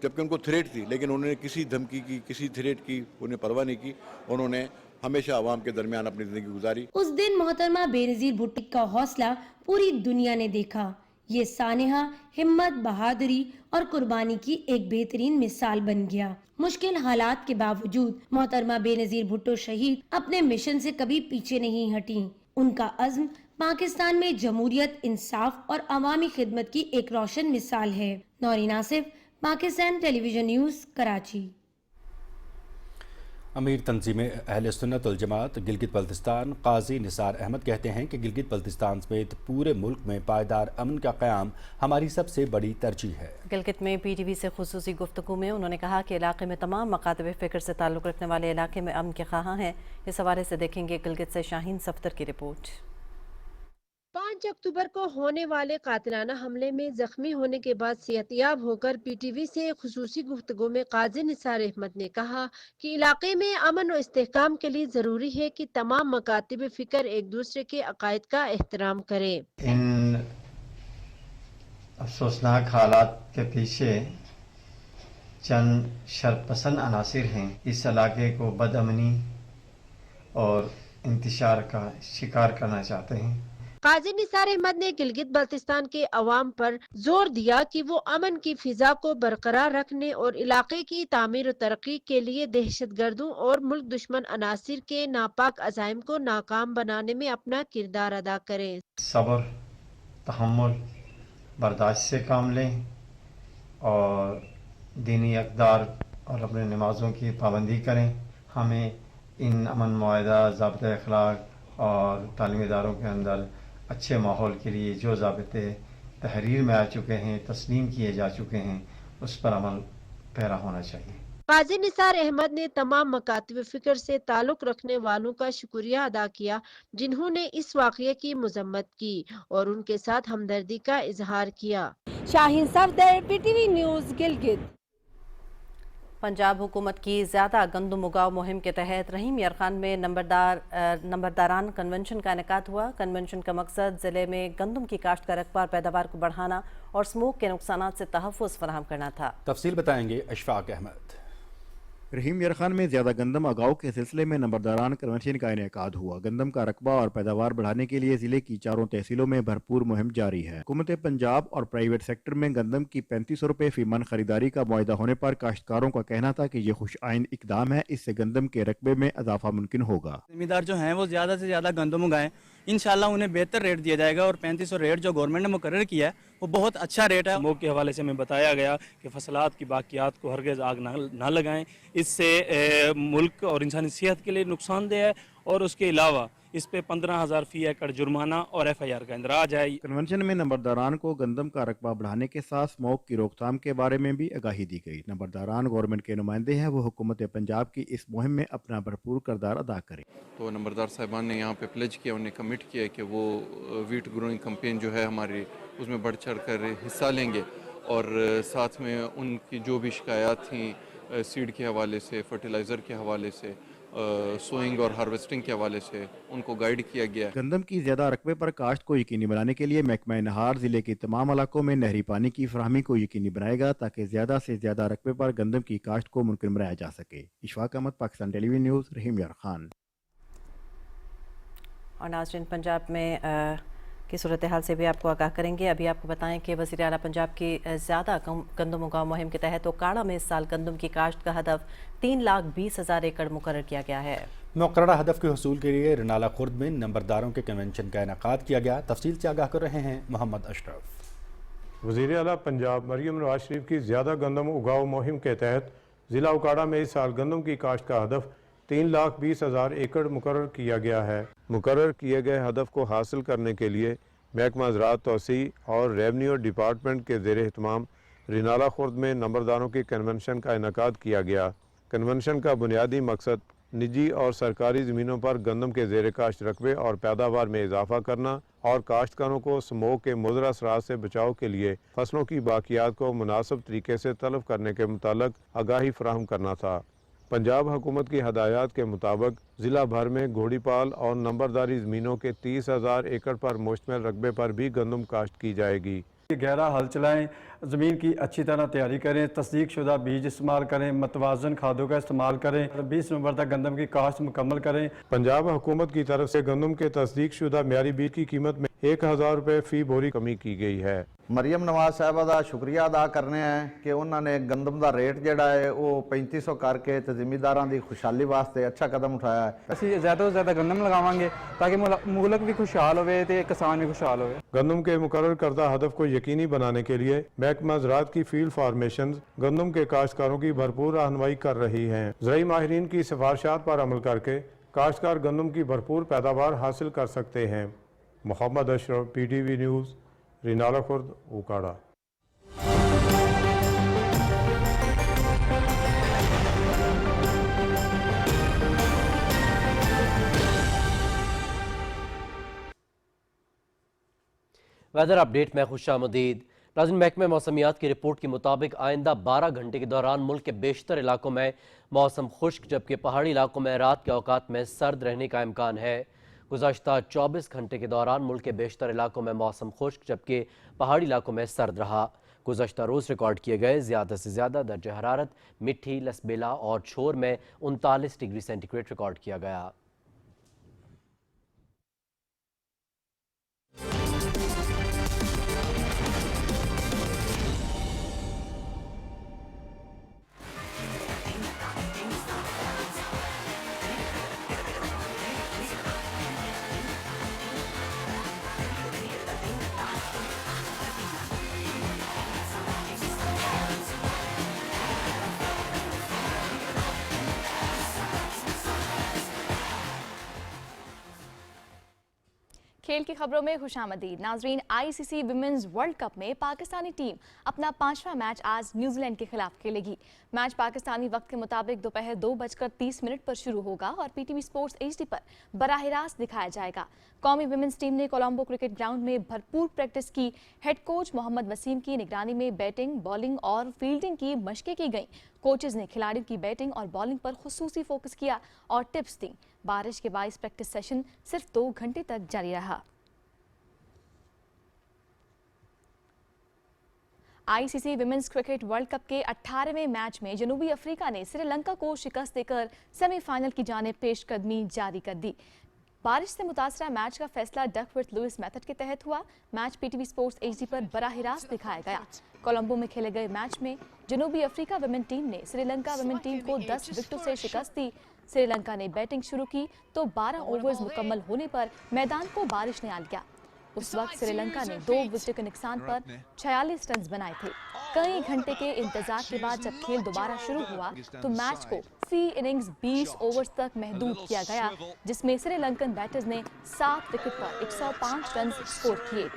جبکہ ان کو تھریٹ تھی، لیکن انہوں نے کسی دھمکی کی، کسی تھریٹ کی انہیں پرواہ نہیں کی۔ انہوں نے ہمیشہ عوام کے درمیان اپنی زندگی گزاری۔
اس دن محترمہ بے نظیر بھٹو کا حوصلہ پوری دنیا نے دیکھا۔ یہ سانحہ ہمت، بہادری اور قربانی کی ایک بہترین مثال بن گیا۔ مشکل حالات کے باوجود محترمہ بے نظیر بھٹو شہید اپنے مشن سے کبھی پیچھے نہیں ہٹیں۔ ان کا عزم پاکستان میں جمہوریت، انصاف اور عوامی خدمت کی ایک روشن مثال ہے۔ نورین آصف، پاکستان ٹیلی ویژن نیوز، کراچی۔
امیر تنظیم اہل سنت والجماعت گلگت بلتستان قاضی نثار احمد کہتے ہیں کہ گلگت بلتستان سمیت پورے ملک میں پائیدار امن کا قیام ہماری سب سے بڑی ترجیح ہے۔
گلگت میں پی ٹی وی سے خصوصی گفتگو میں انہوں نے کہا کہ علاقے میں تمام مکاتب فکر سے تعلق رکھنے والے علاقے میں امن کے خواہاں ہیں۔ اس حوالے سے دیکھیں گے گلگت سے شاہین صفدر کی رپورٹ۔
5 اکتوبر کو ہونے والے قاتلانہ حملے میں زخمی ہونے کے بعد صحتیاب ہو کر پی ٹی وی سے خصوصی گفتگو میں قاضی نثار احمد نے کہا کہ علاقے میں امن و استحکام کے لیے ضروری ہے کہ تمام مکاتب فکر ایک دوسرے کے عقائد کا احترام کریں۔
ان افسوسناک حالات کے پیچھے چند شرپسند عناصر ہیں، اس علاقے کو بد امنی اور انتشار کا شکار کرنا چاہتے ہیں۔
قاضی نثار احمد نے گلگت بلتستان کے عوام پر زور دیا کہ وہ امن کی فضا کو برقرار رکھنے اور علاقے کی تعمیر و ترقی کے لیے دہشت گردوں اور ملک دشمن عناصر کے ناپاک عزائم کو ناکام بنانے میں اپنا کردار ادا کریں۔
صبر، تحمل، برداشت سے کام لیں اور دینی اقدار اور اپنے نمازوں کی پابندی کریں۔ ہمیں इन अमन मुआहदा ज़ाब्ता अखलाक और तालीमी इदारों के अंदर अच्छे माहौल के लिए जो ज़ाब्ते तहरीर में आ चुके हैं, तस्लीम किए जा चुके हैं, उस पर अमल पैरा होना चाहिए।
काजी निसार अहमद ने तमाम मकातब फिक्र से ताल्लुक रखने वालों का शुक्रिया अदा किया जिन्होंने इस वाक़ये की मजम्मत की और उनके साथ हमदर्दी का इजहार किया।
Shaheen Safdar, PTV news, Gilgit.
पंजाब हुकूमत की ज़्यादा गंदम उगाव मुहिम के तहत रहीम यार खान में नंबरदारान कन्वेंशन का इनेकाद हुआ। कन्वेंशन का मकसद ज़िले में गंदम की काश्त का रकबा और पैदावार को बढ़ाना और स्मोक के नुकसानात से तहफ़्फ़ुज़ फराहम करना था।
तफसील बताएंगे अशफाक अहमद।
रहीम यार खान में ज़्यादा गंदम उगाव के सिलसिले में नंबरदारान कन्वेंशन का इनेकाद हुआ। गंदम का रकबा और पैदावार बढ़ाने के लिए ज़िले की चारों तहसीलों में भरपूर मुहिम जारी है। हुकूमत पंजाब और प्राइवेट सेक्टर में गंदम की 3500 रुपये फी मन खरीदारी का मुआहदा होने पर काश्तकारों का कहना था कि ये खुश आइन इकदाम है, इससे गंदम के रकबे में इजाफा मुमकिन होगा।
ज़मींदार जो हैं वो ज़्यादा से ज़्यादा गंदम उगाएं, इंशाल्लाह उन्हें बेहतर रेट दिया जाएगा और 3500 रेट जो गवर्नमेंट ने मुकर्रर किया है वो बहुत अच्छा रेट है।
स्मोक के हवाले से हमें बताया गया कि फसलात की बाकियात को हरगिज़ आग ना लगाएं, इससे मुल्क और इंसानी सेहत के लिए नुकसानदेह है और उसके अलावा इस पे 15,000 फी एकड़ जुर्माना और FIR का इंदराज है।
कन्वेंशन में नंबरदारान को गंदम का रकबा बढ़ाने के साथ स्मोक की रोकथाम के बारे में भी आगाही दी गई। नंबरदारान गवर्नमेंट के नुमाइंदे हैं, वो हुकूमत पंजाब की इस मुहिम में अपना भरपूर किरदार अदा करें।
तो नंबरदार साहिबान ने यहाँ पे प्लेज किया, उन्हें कमिट किया कि वो वीट ग्रोइंग कैंपेन जो है हमारी उसमें बढ़ चढ़ कर हिस्सा लेंगे और साथ में उनकी जो भी शिकायत थी सीड के हवाले से, फर्टिलाइज़र के हवाले से, सोइंग और हार्वेस्टिंग के हवाले से उनको गाइड किया गया।
गंदम की ज़्यादा रकबे पर काश्त को यकीनी बनाने के लिए महकमा नहार ज़िले के तमाम इलाकों में नहरी पानी की फराहमी को यकीनी बनाएगा ताकि ज़्यादा से ज़्यादा रकबे पर गंदम की काश्त को मुमकिन बनाया जा सके। इशफाक अहमद, पाकिस्तान टेलीविजन न्यूज़, रहीम यार खान।
और नाज़रीन, पंजाब में की सूरत हाल से भी आपको आगाह करेंगे। अभी आपको बताएं कि वज़ीर आला पंजाब की ज़्यादा गंदम उगाव मुहिम के तहत ओकाड़ा में इस साल गंदम की काश्त का हदफ 3,20,000 एकड़ मुकर्रर किया गया है।
मुकर्रर हदफ के हसूल के लिए रिनाला खुर्द में नंबरदारों के कन्वेंशन का इनेकाद किया गया। तफसील से आगाह कर रहे हैं मोहम्मद अशरफ।
वज़ीर आला पंजाब मरियम नवाज शरीफ की ज़्यादा गंदम उगाव मुहिम के तहत ज़िला ओकाड़ा में इस साल गंदम की काश्त का हदफ 3,20,000 एकड़ मुकर्रर किया गया है। मुकर्रर किए गए हदफ को हासिल करने के लिए महकमा ज़राअत तौसी और रेवन्यू डिपार्टमेंट के ज़ेर एहतमाम रिनाला खुर्द में नंबरदारों की कन्वेंशन का इनेकाद किया गया। कन्वेंशन का बुनियादी मकसद निजी और सरकारी ज़मीनों पर गंदम के ज़ेर काश्त रकबे और पैदावार में इजाफा करना और काश्तकारों को स्मोक के मुज़र असरात से बचाव के लिए फसलों की बाकियात को मुनासिब तरीके से तलब करने के मुतालिक आगाही फराहम करना था। पंजाब हुकूमत की हदायत के मुताबिक ज़िला भर में घोड़ीपाल और नंबरदारी ज़मीनों के 30,000 एकड़ पर मुश्तमिल रकबे पर भी गंदम काश्त की जाएगी।
गहरा हल चलाएं, ज़मीन की अच्छी तरह तैयारी करें, तस्दीक शुदा बीज इस्तेमाल करें, मतवाजन खादों का इस्तेमाल करें, 20 नवंबर तक गंदम की काश्त मुकम्मल करें।
पंजाब हुकूमत की तरफ से गंदम के तस्दीक शुदा म्यारी बीज की कीमत में 1,000 रुपये फ़ी बोरी कमी की गई है।
मरियम नवाज साहबा का शुक्रिया अदा करने हैं कि उन्होंने गंदम का रेट जोड़ा है वो 3500 करके तो जिमीदारों की खुशहाली वास्ते अच्छा कदम उठाया है।
ਅਸੀਂ ज़्यादा तो ज़्यादा गंदम लगावांगे ताकि मुल्क भी खुशहाल होवे ते किसान भी खुशहाल होवे।
गंदम के मुकर्रर करदा हदफ को यकीनी बनाने के लिए महकमा ज़राअत की फील्ड फार्मेशन गंदम के काश्तकारों की भरपूर रहनुमाई कर रही हैं। ज़राई माहिरीन की सिफारिशात पर अमल करके काश्तकार गंदम की भरपूर पैदावार हासिल कर सकते हैं। Mohammad Ashraf, PTV news, Renala Khurd, Okara.
Weather update में खुशामदीद। नाज़रीन, महकमे मौसमियात की रिपोर्ट के मुताबिक आइंदा 12 घंटे के दौरान मुल्क के बेशतर इलाकों में मौसम खुश्क जबकि पहाड़ी इलाकों में रात के औकात में सर्द रहने का इम्कान है। गुज़श्ता 24 घंटे के दौरान मुल्क के बेशतर इलाकों में मौसम खुश्क जबकि पहाड़ी इलाकों में सर्द रहा। गुज़श्ता रोज़ रिकॉर्ड किए गए ज़्यादा से ज़्यादा दर्ज हरारत मिट्टी, लसबेला और छोर में 39 डिग्री सेंटीग्रेड रिकॉर्ड किया गया।
खेल की खबरों में खुशामदीद। नाजरीन, आईसीसी विमेंस वर्ल्ड कप में पाकिस्तानी टीम अपना 5वां मैच आज न्यूजीलैंड के खिलाफ खेलेगी। मैच पाकिस्तानी वक्त के मुताबिक दोपहर 2:30 पर शुरू होगा और पीटीवी स्पोर्ट्स एचडी पर बराह रास्त दिखाया जाएगा। कौमी विमेंस टीम ने कोलंबो क्रिकेट ग्राउंड में भरपूर प्रैक्टिस की। हेड कोच मोहम्मद वसीम की निगरानी में बैटिंग, बॉलिंग और फील्डिंग की मशकें की गईं। कोचेज ने खिलाड़ियों की बैटिंग और बॉलिंग पर खुसूसी फोकस किया और टिप्स दी। बारिश के बायस प्रैक्टिस सेशन सिर्फ 2 घंटे तक जारी रहा। ICC women's cricket world cup के 18वें मैच में जनूबी अफ्रीका ने श्रीलंका को शिकस्त देकर सेमीफाइनल की जानिब पेशकदमी जारी कर दी। बारिश से मुतासरा मैच का फैसला डकवर्थ लुइस मेथड के तहत हुआ। मैच पीटीवी स्पोर्ट्स एचडी पर बराह रास्त दिखाया गया। कोलंबो में खेले गए मैच में जनूबी अफ्रीका विमेन टीम ने श्रीलंका विमेन टीम को 10 विकेटों से शिकस्त दी। श्रीलंका ने बैटिंग शुरू की तो 12 ओवर्स मुकम्मल होने पर मैदान को बारिश ने आ लिया। उस वक्त श्रीलंका ने 2 विकेट के नुकसान पर 46 रन बनाए थे। कई घंटे के इंतजार के बाद जब खेल दोबारा शुरू हुआ तो मैच को फी इनिंग्स 20 ओवर्स तक महदूद किया गया, जिसमें श्रीलंकन बैटर्स ने 7 विकेट पर 105 रन स्कोर किए।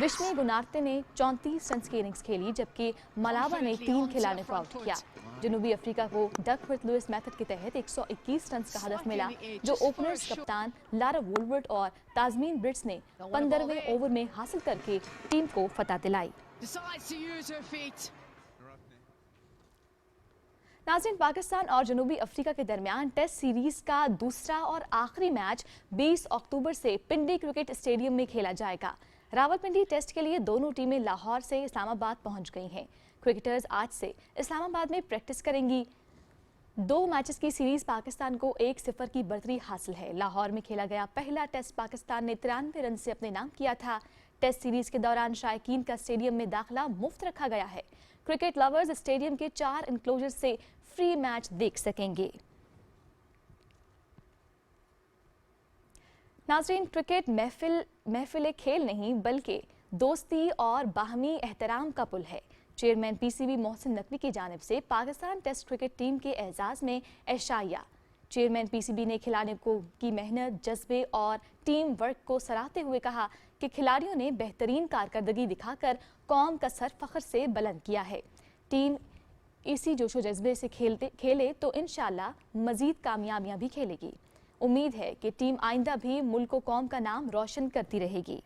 विश्मी गुनार्ते ने 34 रन की इनिंग्स खेली, जबकि मलावा ने 3 खिलाड़ियों को आउट किया। जनूबी अफ्रीका को डकवर्थ लुइस मेथड के तहत 121 रन का हदफ मिला, जो ओपनर्स कप्तान लारा वोल्वर्ट और ताजमीन ब्रिट्स ने 15वें ओवर में हासिल करके टीम को फतह दिलाई। नाज़रीन, पाकिस्तान और जनूबी अफ्रीका के दरमियान टेस्ट सीरीज का दूसरा और आखिरी मैच 20 अक्टूबर से पिंडी क्रिकेट स्टेडियम में खेला जाएगा। रावलपिंडी टेस्ट के लिए दोनों टीमें लाहौर से इस्लामाबाद पहुंच गई हैं। क्रिकेटर्स आज से इस्लामाबाद में प्रैक्टिस करेंगी। 2 मैचेस की सीरीज पाकिस्तान को 1-0 की बढ़तरी हासिल है। लाहौर में खेला गया पहला टेस्ट पाकिस्तान ने 93 रन से अपने नाम किया था। टेस्ट सीरीज के दौरान शायकीन का स्टेडियम में दाखिला मुफ्त रखा गया है। क्रिकेट लवर्स स्टेडियम के 4 इंक्लोजर से फ्री मैच देख सकेंगे। नाज़रीन, क्रिकेट महफिल खेल नहीं बल्कि दोस्ती और बाहमी एहतराम का पुल है। चेयरमैन पीसीबी मोहसिन नकवी की जानिब से पाकिस्तान टेस्ट क्रिकेट टीम के एजाज़ में एशाया। चेयरमैन पीसीबी ने खिलाड़ियों को की मेहनत, जज्बे और टीम वर्क को सराहते हुए कहा कि खिलाड़ियों ने बेहतरीन कारकर्दगी दिखाकर कौम का सर फख्र से बुलंद किया है। टीम इसी जोशो जज्बे से खेले तो इंशाअल्लाह मज़ीद कामयाबियां भी खेलेगी। उम्मीद है कि टीम आइंदा भी मुल्क को कौम का नाम रोशन करती रहेगी।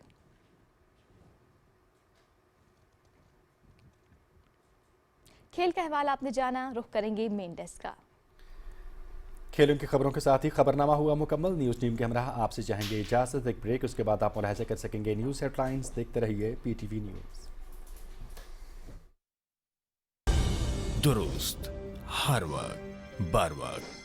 खेल का अहवाल आपने जाना, रुख करेंगे मेन डेस्क का।
खेलों की खबरों के साथ ही खबरनामा हुआ मुकम्मल। न्यूज़ टीम के हमरा आपसे चाहेंगे इजाज़त, एक ब्रेक, उसके बाद आप मुलाहिजा कर सकेंगे न्यूज़ हेडलाइंस। देखते रहिए पीटीवी न्यूज़।
दुरुस्त हर वक्त बार वक्त।